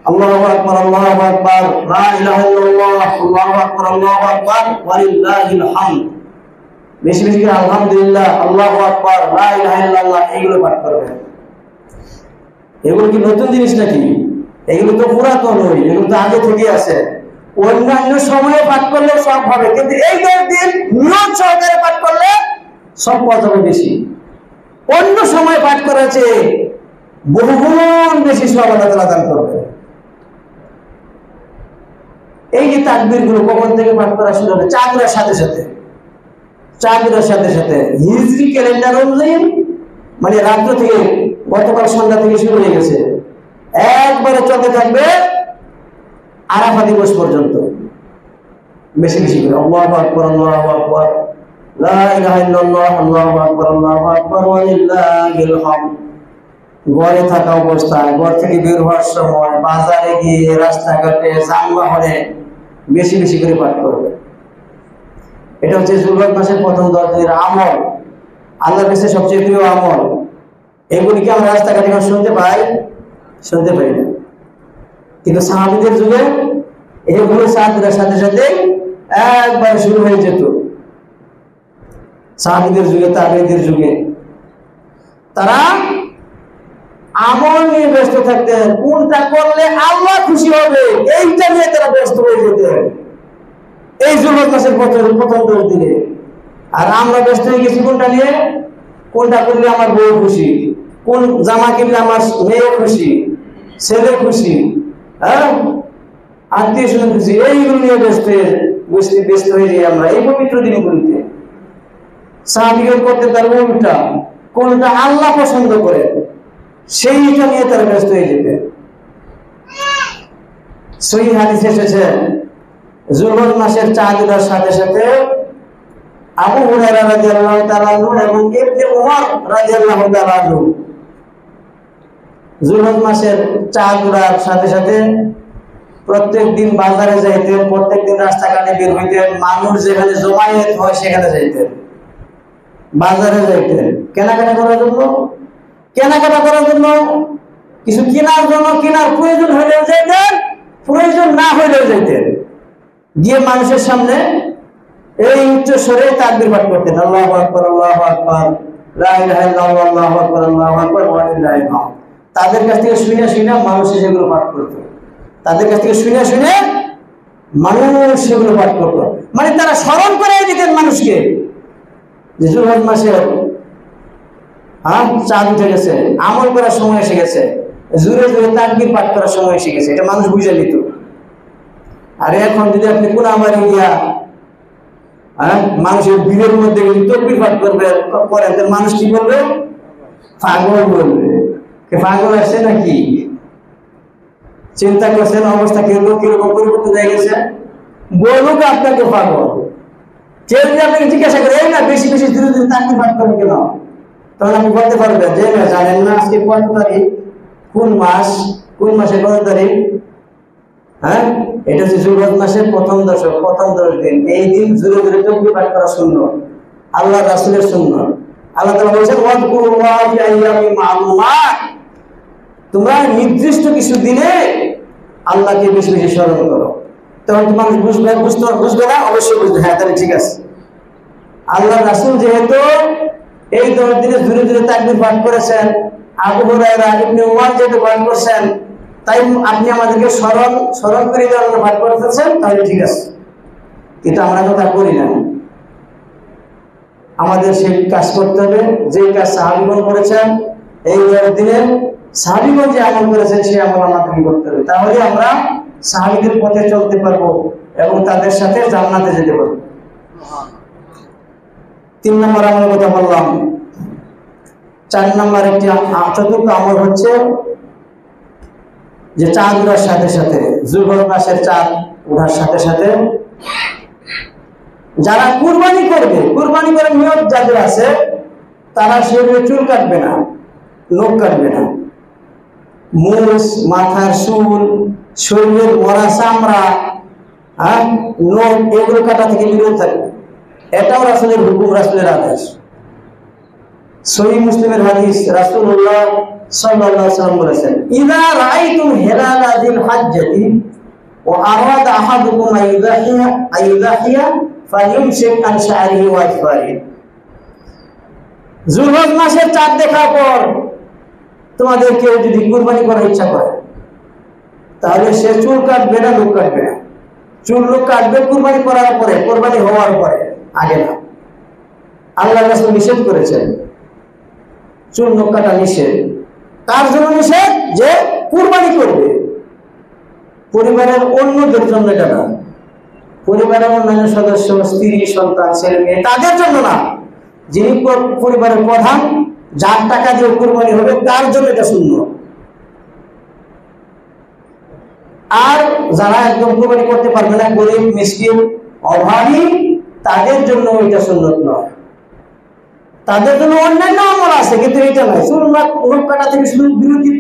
আল্লাহু আকবার, আল্লাহু আকবার, লা ইলাহা ইল্লাল্লাহ, আল্লাহু আকবার, আল্লাহু আকবার, ওয়া লিল্লাহিল হামদ। বেশি বেশি করে আলহামদুলিল্লাহ, আল্লাহু আকবার, লা ইলাহা ইল্লাল্লাহ এগুলো পাঠ করবেন। এগুলো কি নতুন জিনিস নাকি? এগুলো তো পুরাতন, এগুলো তো আগে থেকে আছে। অন্যান্য সময়ে পাঠ করলে সব হবে, কিন্তু এই 10 দিন নিয়ত সহকারে পাঠ করলে সব পাওয়া যাবে বেশি। অন্য সময় পাঠ করা চেয়ে বহুগুণ বেশি সওয়াব আল্লাহ তাআলা দান করবে। এই যে তাকবীর গুলো কখন থেকে পাঠ করা শুরু হবে? চাঁদের সাথে সাথে, চাঁদের সাথে সাথে হিজরি ক্যালেন্ডার অনুযায়ী, মানে রাত্র থেকে, গতকাল সন্ধ্যা থেকে শুরু হয়ে গেছে, একবারে চলতে থাকবে আরাফা দিবস পর্যন্ত। বেশি বেশি করে আল্লাহু আকবার, আল্লাহু আকবার, লা ইলাহা ইল্লাল্লাহ, আল্লাহু আকবার, আল্লাহু আকবার, ওয়া লিল্লাহিল হামদ। ঘরে থাকা অবস্থায়, ঘর থেকে বের হওয়ার সময়, বাজারে গিয়ে, রাস্তাঘাটে, যানবাহনে বেশি বেশি করে পাঠ করবে। এটা হচ্ছে যুবরাজ মাসের প্রথম 10 দিনের আমল, আল্লাহর কাছে সবচেয়ে প্রিয় আমল। এগুলি কি আমরা রাস্তাঘাটে শুনতে পাই? শুনতে পাই না। কিন্তু সাহাবীদের যুগে এগুলো চাঁদের সাথে সাথে একবার শুরু হয়ে যেত। সাহাবীদের যুগে, তাবেঈদের যুগে তারা আমল নিয়ে ব্যস্ত থাকতেন, কোনটা করলে আল্লাহ খুশি হবে এইটা নিয়ে তারা ব্যস্ত হয়ে যেতেন এই যুবরাজ মাসের প্রথম 10 দিনে। আর আমরা ব্যস্ত হয়ে গেছি কোনটা নিয়ে? কোনটা করলে আমার বউ খুশি, কোন জামা কিনলে আমার মেয়ে খুশি, ছেলে খুশি, আত্মীয় স্বজন খুশি, এইগুলো নিয়ে ব্যস্ত হয়ে যাই আমরা এই পবিত্র দিনগুলিতে। সাহাবীগণ করতে তার উল্টা, কোনটা আল্লাহ পছন্দ করে সেইটা নিয়ে তারা ব্যস্ত হয়ে যেতেন। সহিহ হাদিসে এসেছে যুবরাজ মাসের চাঁদের সাথে সাথে আবু হুরায়রা রাদিয়াল্লাহু তাআলা আনহু এবং ইবনে উমর রাদিয়াল্লাহু তাআলা আনহু যুলহজ মাসের চাঁদ উড়ার সাথে সাথে প্রত্যেক দিন বাজারে যাইতেন, প্রত্যেক দিন রাস্তাঘাটে বের হইতেন, মানুষ যেখানে জমায়েত হয় সেখানে যাইতেন, বাজারে যাইতেন কেনাকাটা করার জন্য, কিছু কেনার জন্য, কেনার প্রয়োজন হইলেও যাইতেন, প্রয়োজন না হইলেও যাইতেন, গিয়ে মানুষের সামনে এই উচ্চ স্বরে তাকবীর পাঠ করতেন, আল্লাহু আকবার, আল্লাহু আকবার, লা ইলাহা ইল্লাল্লাহ, আল্লাহু আকবার, আল্লাহু আকবার, ওয়া লিল্লাহিল হামদ। তাদের কাছ থেকে শুনে শুনে মানুষ সেগুলো পাঠ করত, তাদের কাছ থেকে শুনে শুনে মানুষ সেগুলো পাঠ করত। মানে তারা স্মরণ করে দিতেন মানুষকে যে যুলহজ মাসের চাঁদ উঠে গেছে, আমল করার সময় এসে গেছে, জোরে জোরে তাকবীর পাঠ করার সময় এসে গেছে, এটা মানুষ বুঝে নিত। আর এখন যদি আপনি কোনাবাড়ি গিয়া মানুষের ভিড়ের মধ্যে তাকবীর পাঠ করেন, মানুষ কি বলবে? পাগল বলবে। পাগল আসছে নাকি? চিন্তা করছেন অবস্থা কিরকম পরিবর্তন হয়ে গেছে? বলুক আপনাকে পাগল। কেউ যদি আপনাকে জিজ্ঞাসা করে এই না বেশি বেশি ধীরে ধীরে তাকবীর পাঠ করেন কেন, তখন আপনি বলতে পারবেন যে না জানেন না আজকে কত তারিখ, কোন মাস, কোন মাসে কত তারিখ? এটা হচ্ছে যুলহজ মাসের প্রথম 10 দিন। এই দিন জোরে জোরে তাকবীর পাঠ করা সুন্নাত, আল্লাহর রাসূলের সুন্নাত। আল্লাহ তাআলা বলেছেন ওয়াজকুরুল্লাহ ফি আইয়ামিন মা'লুমাত, তোমরা নির্দিষ্ট কিছু দিনে আল্লাহকে বেশি বেশি স্মরণ করো। তখন তো মানুষ বুঝবে না? অবশ্যই বুঝবে, হ্যাঁ তাহলে ঠিক আছে। আল্লাহর রাসূল যেহেতু এই 10 দিনে জোরে জোরে তাকবীর পাঠ করেছেন, আবু হুরায়রা, ইবনে উমর যেহেতু পাঠ করছেন, তাই আপনি আমাদেরকে স্মরণ করে দেওয়ার জন্য পাঠ করতেছেন, তাহলে ঠিক আছে। কিন্তু আমরা তো তা করি না। আমাদের সেই কাজ করতে হবে যে কাজ সাহাবীগণ করেছেন, এই 10 দিনে সাহাবীগণ যে আমল করেছেন সেই আমল আমাদেরকে করতে হবে। তাহলে আমরা সাহাবীদের পথে চলতে পারবো এবং তাদের সাথে জান্নাতে যেতে পারবো। 3 নম্বর আমলের কথা বললাম। 4 নম্বর একটি চতুর্থ আমল হচ্ছে যে চাঁদ ওঠার সাথে সাথে, যুলহজ মাসের চাঁদ ওঠার সাথে সাথে যারা কুরবানি করবে, কুরবানি করার নিয়ত যাদের আছে, তারা শরীরে চুল কাটবে না, নখ কাটবে না, মুছ, মাথার চুল, শরীরের মরা চামড়া, নখ এগুলো কাটা থেকে বিরত থাকবে। এটাও রাসূলের হুকুম, রাসূলের আদেশ। সহিহ মুসলিমের হাদিস, রাসূলুল্লাহ সাল্লাল্লাহু আলাইহি ওয়াসাল্লাম বলেছেন, ইযা রাআইতুম হিলালা যিল হজ্জাতি ওয়া আরাদা আহাদুকুম আইয়ুযাহিয়া ফালিয়ুমসিক আন শা'রিহি ওয়া আসফারিহি। যুলহজ মাসের চাঁদ দেখার পর তোমাদের কেউ যদি কুরবানি করার ইচ্ছা করে, তাহলে সে চুল কাটবে না, নখ কাটবে না। চুল নখ কাটবে কুরবানি করার পরে, কুরবানি হওয়ার পরে, আগে না। আল্লাহ রাসূল নিষেধ করেছেন, চুল নখ কাটা নিষেধ। তার জন্য নিষেধ যে কুরবানি করবে, পরিবারের অন্যদের জন্য এটা না। পরিবারের অন্যান্য সদস্য, স্ত্রী, সন্তান, ছেলে মেয়ে, তাদের জন্য না। যিনি পরিবারের প্রধান, যার টাকা দিয়ে কুরবানি হবে, তার জন্য এটা সুন্নাত। আর যারা একদম কুরবানি করতে পারবে না, গরিব, মিসকিন, অভাবী, তাদের জন্য এটা সুন্নাত নয়। তাদের জন্য অন্যান্য আমল আছে, কিন্তু এটা নয়। চুল নখ কাটা থেকে শুধু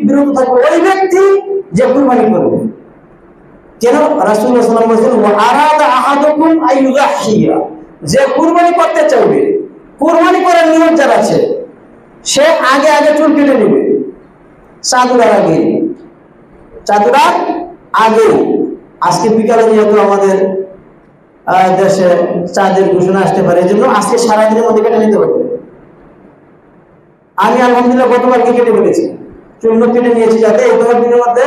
বিরত থাকবে ওই ব্যক্তি যে কুরবানি করবে। কেন? রাসূলুল্লাহ সাল্লাল্লাহু আলাইহি ওয়াসাল্লাম বলেছেন, ওয়া আরাদা আহাদুকুম আইয়ুযাহিয়া, যে কুরবানি করতে চাইবে, কুরবানি করার নিয়ত যার আছে, সে আগে আগে চুল কেটে নেবে, চাঁদ ওঠার আগে, চাঁদ ওঠার আগে। আজকে বিকালে যেহেতু আমাদের দেশে চাঁদের ঘোষণা আসতে পারে, এই জন্য আজকে সারাদিনের মধ্যে কেটে নিতে পারবে। আমি আলহামদুলিল্লাহ গতকালকে কেটে ফেলেছি, চুল নখ কেটে নিয়েছি, যাতে এই 10 দিনের মধ্যে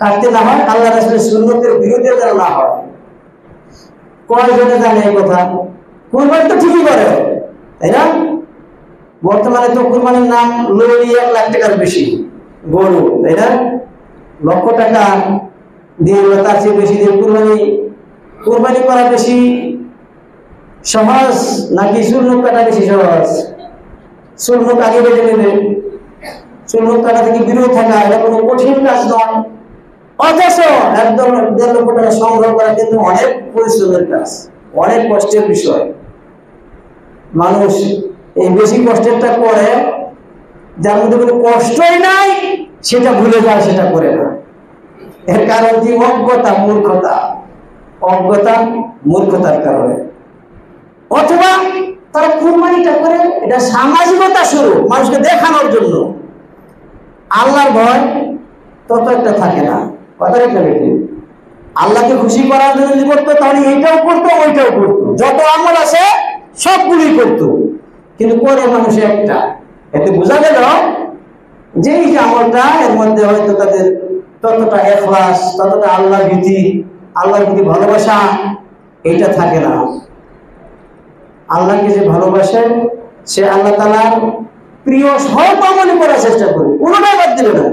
কাটতে না হয়, আল্লাহ রাসূলের সুন্নতের বিরুদ্ধে যেন না হয়। কয়জনে জানে এই কথা? কুরবানি তো ঠিকই করে, তাই না? বর্তমানে তো কুরবানির নাম লই 1 লাখ টাকার বেশি গরু, তাই না? লক্ষ টাকা দিয়ে তার চেয়ে বেশি দিয়ে কুরবানি করা বেশি সহজ নাকি চুল নখ কাটা বেশি সহজ? চুল নখ আগে বেঁধে নেবে, চুল নখ কাটা থেকে বিরত থাকা এটা কোনো কঠিন কাজ নয়। অথচ একদম 1.5 লক্ষ টাকা সংগ্রহ করা কিন্তু অনেক পরিশ্রমের কাজ, অনেক কষ্টের বিষয়। মানুষ এই বেশি কষ্টেরটা করে যার মধ্যে কোনো কষ্টই নাই সেটা ভুলে যায়, সেটা করে না। এর কারণ কি? অজ্ঞতা, মূর্খতা। অজ্ঞতা, মূর্খতার কারণে। অথবা তারা কুরবানিটা করে এটা সামাজিকতা শুরু, মানুষকে দেখানোর জন্য। আল্লাহর ভয় তত একটা থাকে না। কথা রেখে বেশি আল্লাহকে খুশি করার জন্য যদি করতো তাহলে এইটাও করতো, ওইটাও করতো, যত আমল আছে সবগুলোই করতো। কিন্তু করে মানুষ একটা। এতে বোঝা গেল যে এই যে আমলটা, এর মধ্যে হয়তো তাদের ততটা ইখলাস, ততটা আল্লাহ ভীতি, আল্লাহর প্রতি ভালোবাসা এইটা থাকে না। আল্লাহকে যে ভালোবাসে সে আল্লাহ তাআলার প্রিয় সব আমল করার চেষ্টা করে, কোনোটাই বাদ দিল না।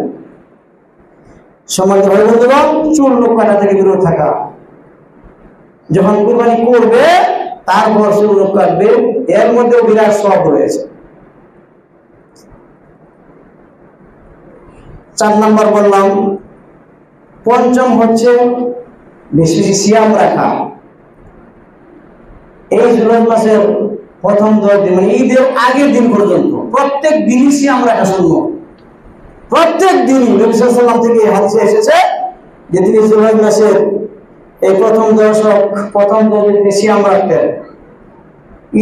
সম্মানিত ভাই বন্ধুগণ, চুল নখ কাটা থেকে বিরত থাকা। যখন কুরবানি করবে তারপর চুল নখ কাটবে, এর মধ্যেও বিরাট সওয়াব রয়েছে। 4 নম্বর বললাম। পঞ্চম হচ্ছে বেশি বেশি সিয়াম রাখা। এই জুলহজ মাসের প্রথম 10 দিন, মানে ঈদের আগের দিন পর্যন্ত প্রত্যেক দিনই সিয়াম রাখা সুন্নাত। প্রত্যেক দিনই নবী সাল্লাল্লাহু আলাইহি ওয়াসাল্লাম থেকে হাদিসে এসেছে যে তিনি জুলহজ মাসের এই প্রথম 10 দিন সিয়াম রাখতেন।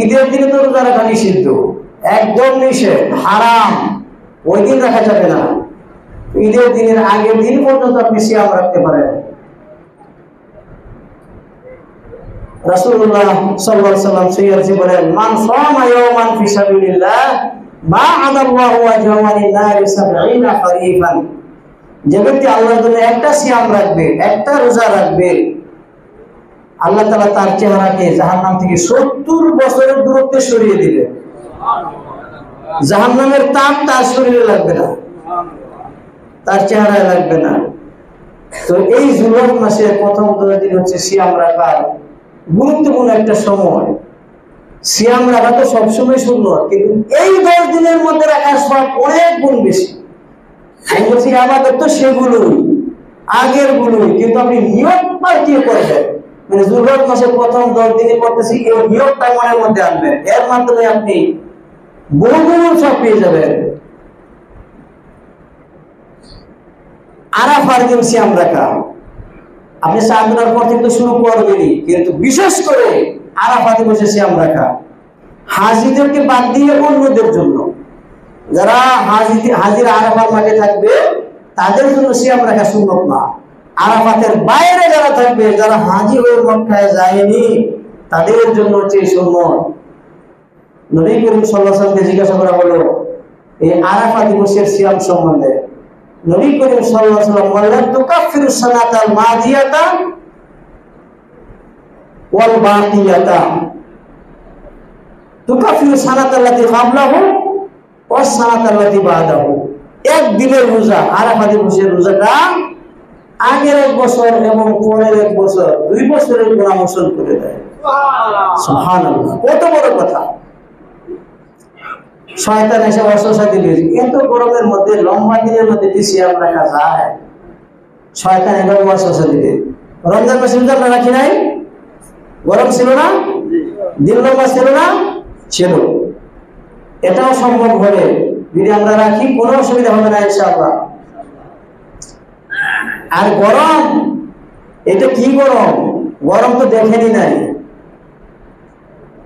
ঈদের দিনে তো রোজা রাখা নিষিদ্ধ, একদম নিষেধ, হারাম, ওই দিন রাখা যাবে না। ঈদের দিনের আগের দিন পর্যন্ত আপনি সিয়াম রাখতে পারেন। রাসূলুল্লাহ সাল্লাল্লাহু আলাইহি ওয়াসাল্লাম সহিহ বলেন, মান সামা ইয়াওমান ফি সাবিলিল্লাহ বা'আদাল্লাহু ওয়াজহাহু আনিন নারি 70 খরিফান। যে ব্যক্তি আল্লাহর জন্য একটা সিয়াম রাখবে, একটা রোজা রাখবে, আল্লাহ তাআলা তার চেহারাকে জাহান্নাম থেকে 70 বছরের দূরত্বে সরিয়ে দিবে। জাহান্নামের তাপ তার শরীরে লাগবে না, তার চেহারায় লাগবে না। তো এই জুলহজ মাসের প্রথম 10 দিন হচ্ছে সিয়াম রাখার গুরুত্বপূর্ণ একটা সময়। সিয়াম রাখা তো সবসময় সুন্নাত, কিন্তু এই 10 দিনের মধ্যে রাখার সব অনেক গুণ বেশি। আমি বলছি আমাদের তো সেগুলোই, আগের গুলোই, কিন্তু আপনি নিয়ত পাল্টিয়ে করবেন। মানে জুলহজ মাসের প্রথম 10 দিনে করতেছি, এই নিয়তটা মনের মধ্যে আনবেন, এর মাধ্যমে আপনি বহুগুণ সব পেয়ে যাবেন। আরাফার দিন সিয়াম রাখা, আপনি সাধনার পর থেকে শুরু করবেনই, কিন্তু বিশেষ করে আরাফাতে বসে সিয়াম রাখা। হাজিদেরকে বাদ দিয়ে অন্যদের জন্য, যারা হাজির আরাফার মাঠে থাকবে তাদের জন্য সিয়াম রাখা সুন্নাত না। আরাফাতের বাইরে যারা থাকবে, যারা হাজি হয়ে মক্কায় যায়নি, তাদের জন্য হচ্ছে সুন্নাত। নবী করিম সাল্লাল্লাহু আলাইহি ওয়াসাল্লামকে জিজ্ঞাসা করা হলো এই আরাফা দিবসের সিয়াম সম্বন্ধে। নবী করিম সাল্লাল্লাহু আলাইহি ওয়াসাল্লাম বললেন, তুকাফিরু সানাতাল মাদিয়াতা ওয়াল বাকিয়াতা, তুকাফিরু সানাতাল্লাতী ক্বাবলাহু ওয়াস সানাতাল্লাতী বাদাহু। এক দিনের রোজা, আরাফা দিবসের রোজাটা আগের 1 বছর এবং পরের 1 বছর, 2 বছরের গুনাহ মোচন করে দেয়। সুবহানাল্লাহ, কত বড় কথা। শয়তান এসে ওয়াসওয়াসা দিবে, এত গরমের মধ্যে, লম্বা দিনের মধ্যে কি সিয়াম রাখা যায়? শয়তান এবার ওয়াসওয়াসা দিবে। রমজান মাসে রোজা রাখি নাই, গরম ছিল না, দিন লম্বা ছিল না, ছিল। এটাও সম্ভব হবে যদি আমরা রাখি, কোনো অসুবিধা হবে না ইনশাআল্লাহ। আর গরম, এটা কি গরম? গরম তো দেখেনি নাই।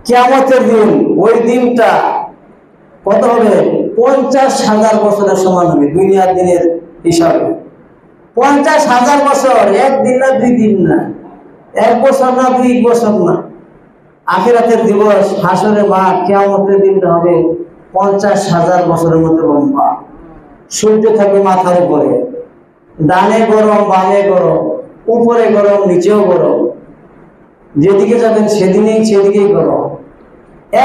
কিয়ামতের দিন, ওই দিনটা কত হবে? 50,000 বছরের সমান হবে দুনিয়ার দিনের হিসাবে। 50,000 বছর, একদিন না, 2 দিন না, 1 বছর না, 2 বছর না। আখিরাতের দিবস, হাসরের মাঠ, কিয়ামতের দিনটা হবে 50,000 বছরের মতো লম্বা। সূর্য থাকবে মাথার উপরে, ডানে গরম, বামে গরম, উপরে গরম, নিচেও গরম, যেদিকে যাবেন সেদিকেই গরম।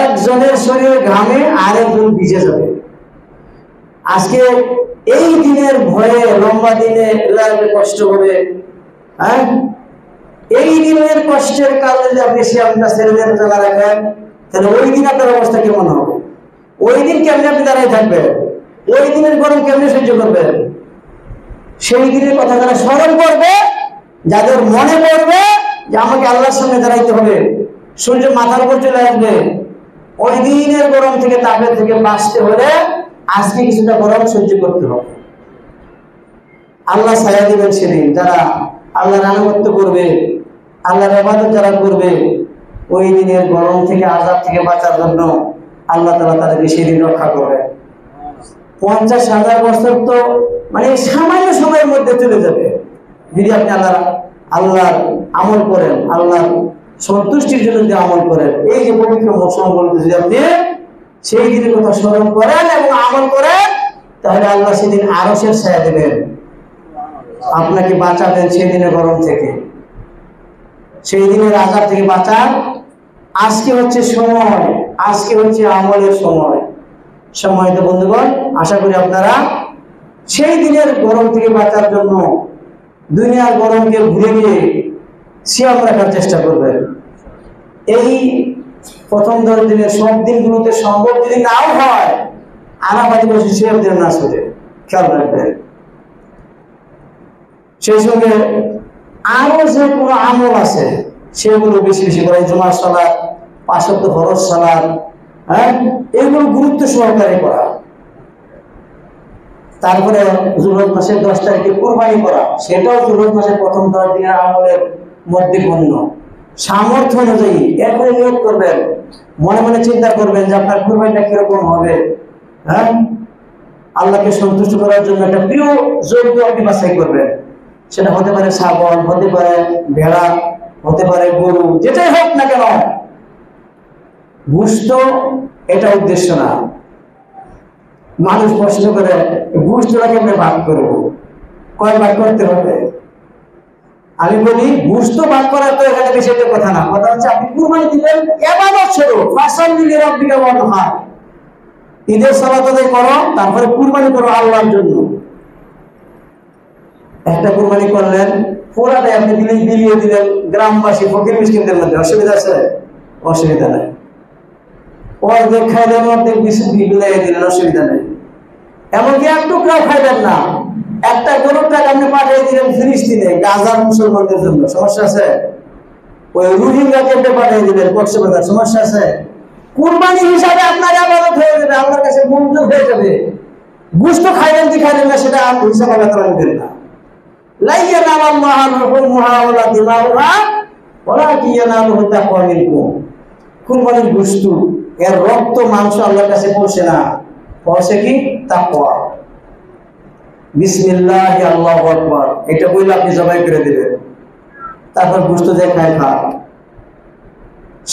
একজনের শরীরে ঘামে আরেকজন ভিজে যাবে। আজকে এই দিনের ভয়ে, লম্বা দিনে কষ্ট হবে, হ্যাঁ, এই দিনের কষ্টের কারণে যদি আপনি সিয়ামটা ছেড়ে দেন, রোজা রাখেন, তাহলে ওই দিন আপনার অবস্থা কেমন হবে? ওই দিন কেমনে আপনি দাঁড়িয়ে থাকবেন? ওই দিনের গরম কেমনে সহ্য করবেন? সেই দিনের কথা যারা স্মরণ করবে, যাদের মনে পড়বে যে আমাকে আল্লাহর সামনে দাঁড়াইতে হবে, সূর্য মাথার উপর চলে আসবে, ওই দিনের গরম থেকে, তাপের থেকে বাঁচতে হলে আজকে কিছুটা গরম সহ্য করতে হবে। আল্লাহ ছায়া দিবেন সেদিন, যারা আল্লাহর আনুগত্য করবে, আল্লাহর ইবাদত যারা করবে, ওই দিনের গরম থেকে, আযাব থেকে বাঁচার জন্য আল্লাহ তাআলা তাদেরকে সেদিন রক্ষা করবে। 50,000 বছর তো মানে সামান্য সময়ের মধ্যে চলে যাবে যদি আপনি আল্লাহর আমল করেন, আল্লাহর সন্তুষ্টির জন্য যদি আমল করেন। এই যে পবিত্র মৌসুমগুলোতে যদি আপনি সেই দিনের কথা স্মরণ করেন এবং আমল করেন, তাহলে আল্লাহ সেদিন আরশের ছায়া দেবেন, আপনাকে বাঁচাবেন সেই দিনের গরম থেকে, সেই দিনের আযাব থেকে বাঁচার। আজকে হচ্ছে সময়, আজকে হচ্ছে আমলের সময়। সম্মানিত বন্ধুগণ, আশা করি আপনারা সেই দিনের গরম থেকে বাঁচার জন্য দুনিয়ার গরমকে ভুলে গিয়ে সিয়াম রাখার চেষ্টা করবেন। এই প্রথম 10 দিনের সব দিনগুলোতে সম্ভব যদি নাও হয়, আনাপাতি বসে সিয়াম দিন না ছুটে খেয়াল রাখবেন। সেই সঙ্গে আরো যে কোনো আমল আছে সেগুলো বেশি বেশি করে, জুমার সালাত, 5 ওয়াক্ত ফরজ সালাত, এগুলো গুরুত্ব সহকারে করা। তারপরে যুলহজ মাসের 10 তারিখে কুরবানি করা, সেটাও যুলহজ মাসের প্রথম 10 দিনের আমলের মধ্যে গণ্য। সামর্থ্য অনুযায়ী এরপরে নিয়োগ করবেন, মনে মনে চিন্তা করবেন যে আপনার কুরবানিটা কিরকম হবে। আল্লাহকে সন্তুষ্ট করার জন্য একটা প্রিয় জন্তু আপনি বাছাই করবেন। সেটা হতে পারে ছাগল, হতে পারে ভেড়া, হতে পারে গরু, যেটাই হোক না কেন। গোশত এটা উদ্দেশ্য না। মানুষ প্রশ্ন করে গোশতটা কেমনে ভাগ করবো, কয় ভাগ করতে হবে? আমি বলি গোশত ভাগ করার তো এখানে বিষয়টা কথা না, কথা হচ্ছে আপনি কুরবানি দিবেন ইবাদত স্বরূপ, ফাসাল্লি রাব্বিকা ওয়ানহার। ঈদের সালাত আদায় করো, তারপরে কুরবানি করো আল্লাহর জন্য। একটা কুরবানি করলেন, পুরাটাই আপনি বিলিয়ে দিলেন গ্রামবাসী ফকির মিসকিনদের মধ্যে, অসুবিধা আছে? অসুবিধা নাই। অর্ধেক খাইলেন, অর্ধেক বিলিয়ে দিলেন, অসুবিধা নেই। এমনকি এক টুকরাও খাইবেন না। একটা গরুর টাকা আপনি পাঠিয়ে দিলেন ফিলিস্তিনে গাজার মুসলমানদের জন্য, সমস্যা আছে? ওই রোহিঙ্গা ক্যাম্পে পাঠিয়ে দিলেন কক্সবাজার, সমস্যা আছে? কুরবানি হিসাবে আপনার ইবাদত হয়ে যাবে, আল্লাহর কাছে মঞ্জুর হয়ে যাবে। গোশত খাইলেন কি খাইলেন না সেটা হিসাব আল্লাহ তাআলা নেবেন না। লা ইয়ানালাল্লাহু লুহুমুহা ওয়ালা দিমাউহা ওয়ালাকিন ইয়ানালুহু তাকওয়া মিনকুম। কুরবানির গোশত, এর রক্ত মাংস আল্লাহর কাছে পৌঁছে না, পৌঁছে কি? তাকওয়া। বিসমিল্লাহ আল্লাহু আকবার, এটা বলে আপনি জবাই করে দিবেন। তারপর গোশত যে খায় খা।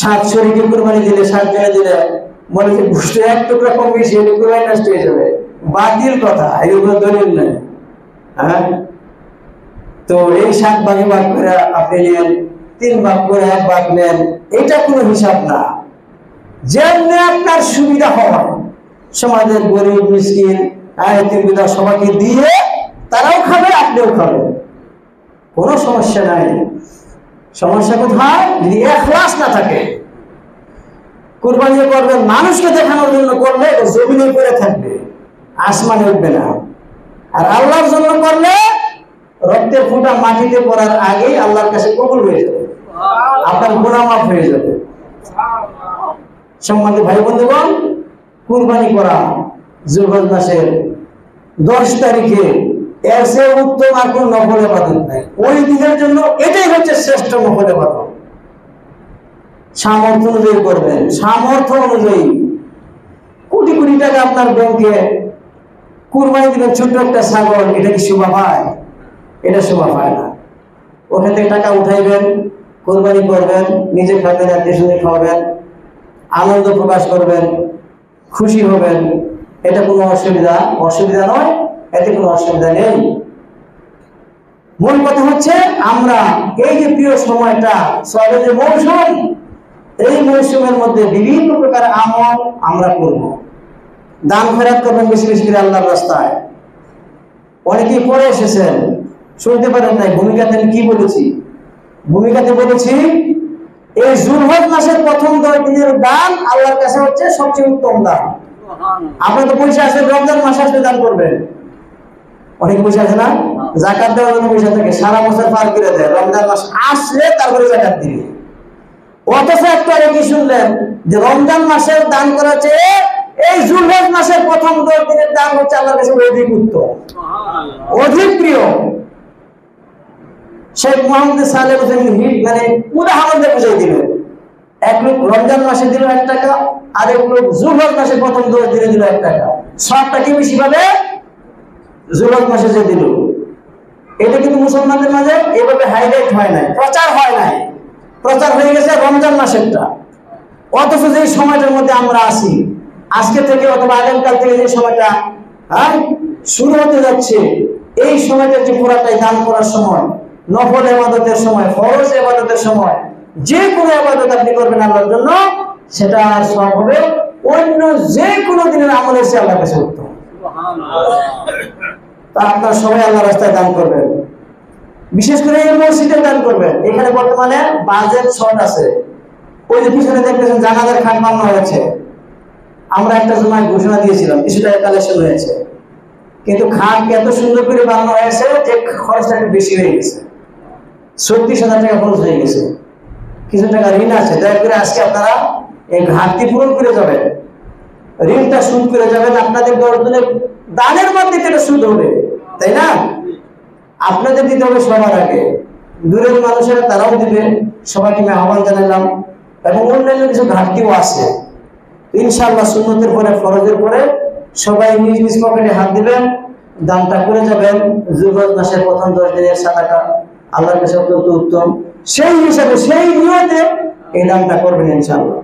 7 শরীকে কুরবানি দিলে, 7 জনে দিলে, বলে যে গোশত এক টুকরা কম বেশি হলে কুরবানি নষ্ট হয়ে যাবে, বাতিল কথা, এর কোনো দলিল নেই। তো এই 7 ভাগে ভাগ করে আপনি নেন, 3 ভাগ করে 1 ভাগ নেন, এটা কোনো হিসাব না। যেমনি আপনার সুবিধা হয়, সমাজের গরিব মিসকিন আয়াতিমবিদা সবাইকে দিয়ে তারাও খাবে, আপনিও খাবেন, কোনো সমস্যা নাই। সমস্যা কোথায়? যদি ইখলাস না থাকে। কুরবানি করবেন মানুষকে দেখানোর জন্য করলে জমিনে পড়ে থাকবে, আসমানে উঠবে না। আর আল্লাহর জন্য করলে রক্তের ফোঁটা মাটিতে পড়ার আগেই আল্লাহর কাছে কবুল হয়ে যাবে, আপনার গুনাহ মাফ হয়ে যাবে। সম্মানিত ভাই বন্ধুগণ, কুরবানি করা যুলহজ মাসের 10 তারিখে, এর চেয়ে উত্তম আর কোন নফল ইবাদত নাই। ওই দিনের জন্য এটাই হচ্ছে শ্রেষ্ঠ নফল ইবাদত। সামর্থ্য অনুযায়ী করবেন, সামর্থ্য অনুযায়ী। কোটি কোটি টাকা আপনার ব্যাংকে, কুরবানি দিবেন ছোট্ট একটা ছাগল, এটা কি শোভা পায়? এটা শোভা পায় না। ওখান থেকে টাকা উঠাইবেন, কুরবানি করবেন, নিজে খাবেন, আত্মীয়-স্বজন খাওয়াবেন, আনন্দ প্রকাশ করবেন, খুশি হবেন। এটা কোনো অসুবিধা নয়, এতে কোনো অসুবিধা নেই। মূল কথা হচ্ছে আমরা এই যে প্রিয় সময়টা, সওয়ালের যে মৌসুম, এই মৌসুমের মধ্যে বিভিন্ন প্রকার আমল আমরা করব। দান খয়রাত করবেন বেশি বেশি করে আল্লাহর রাস্তায়। অনেকেই পড়ে এসেছেন, শুনতে পারেন নাই ভূমিকাতে আমি কি বলেছি। ভূমিকাতে বলেছি এই যুলহজ মাসের প্রথম 10 দিনের দান আল্লাহর কাছে হচ্ছে সবচেয়ে উত্তম দান। আপনার তো পয়সা আছে, রমজান মাসে আসলে দান করবেন। অনেক পয়সা আছে না, যাকাত দেওয়ার জন্য পয়সা থাকে, সারা বছর পার করে দেয়, রমজান মাস আসলে তারপরে যাকাত দিবে। অথচ একটু আগে কি শুনলেন যে রমজান মাসের দান করা চেয়ে এই যুলহজ মাসের প্রথম 10 দিনের দান হচ্ছে আল্লাহর কাছে অধিক উত্তম, অধিক প্রিয়। শেখ মোহাম্মদ সালেহ হোসেন মানে উদাহরণ দিয়ে বুঝিয়ে দিলেন। এক লোক রমজান মাসে দিল 1 টাকা, আর এক লোক যুলহজ মাসের প্রথম 10 দিনে দিল 1 টাকা। সবটা কি বেশি পাবে? যুলহজ মাসে যে দিল। এটা কিন্তু মুসলমানদের মাঝে এভাবে হাইলাইট হয় নাই, প্রচার হয় নাই। প্রচার হয়ে গেছে রমজান মাসেরটা। অথচ যে সময়টার মধ্যে আমরা আছি, আজকে থেকে অথবা আগামীকাল থেকে যে সময়টা শুরু হতে যাচ্ছে, এই সময়টা যে পুরাটাই দান করার সময়, নফল ইবাদতের সময়, ফরজ ইবাদতের সময়, যে কোনো ইবাদত আপনি করবেন আল্লাহর জন্য, সেটা সব হবে অন্য যে কোনো দিনের আমলের চেয়ে আল্লাহর কাছে উত্তম। তা আপনারা সবাই আল্লাহর রাস্তায় দান করবেন, বিশেষ করে এই মসজিদে দান করবেন। এখানে বর্তমানে বাজেট শর্ট আছে। ওই যে পিছনে দেখতেছেন জানাজার খাট বানানো হয়েছে। আমরা একটা সময় ঘোষণা দিয়েছিলাম, কিছু টাকা কালেকশন হয়েছে, কিন্তু খাট এত সুন্দর করে বানানো হয়েছে যে খরচটা একটু বেশি হয়ে গেছে। 36,000 টাকা খরচ হয়ে গেছে। কিছু টাকা ঋণ আছে, দয়া করে আজকে আপনারা এই ঘাটতি পূরণ করে যাবেন, ঋণটা সুদ করে যাবেন। আপনাদের 10 দিনের দানের মধ্যে এটা সুদ হবে, তাই না? আপনাদের দিতে হবে সবার আগে, দূরের মানুষেরা তারাও দিবে। সবাইকে আমি আহ্বান জানালাম। এবং অন্যান্য কিছু ঘাটতিও আছে, ইনশাআল্লাহ সুন্নতের পরে ফরজের পরে সবাই নিজ নিজ পকেটে হাত দিবেন, দানটা করে যাবেন। যুলহজ মাসের প্রথম 10 দিনের সাদাকা আল্লাহর কাছে অত্যন্ত উত্তম। সেই হিসাবে, সেই নিয়তে এই দানটা করবেন ইনশাআল্লাহ।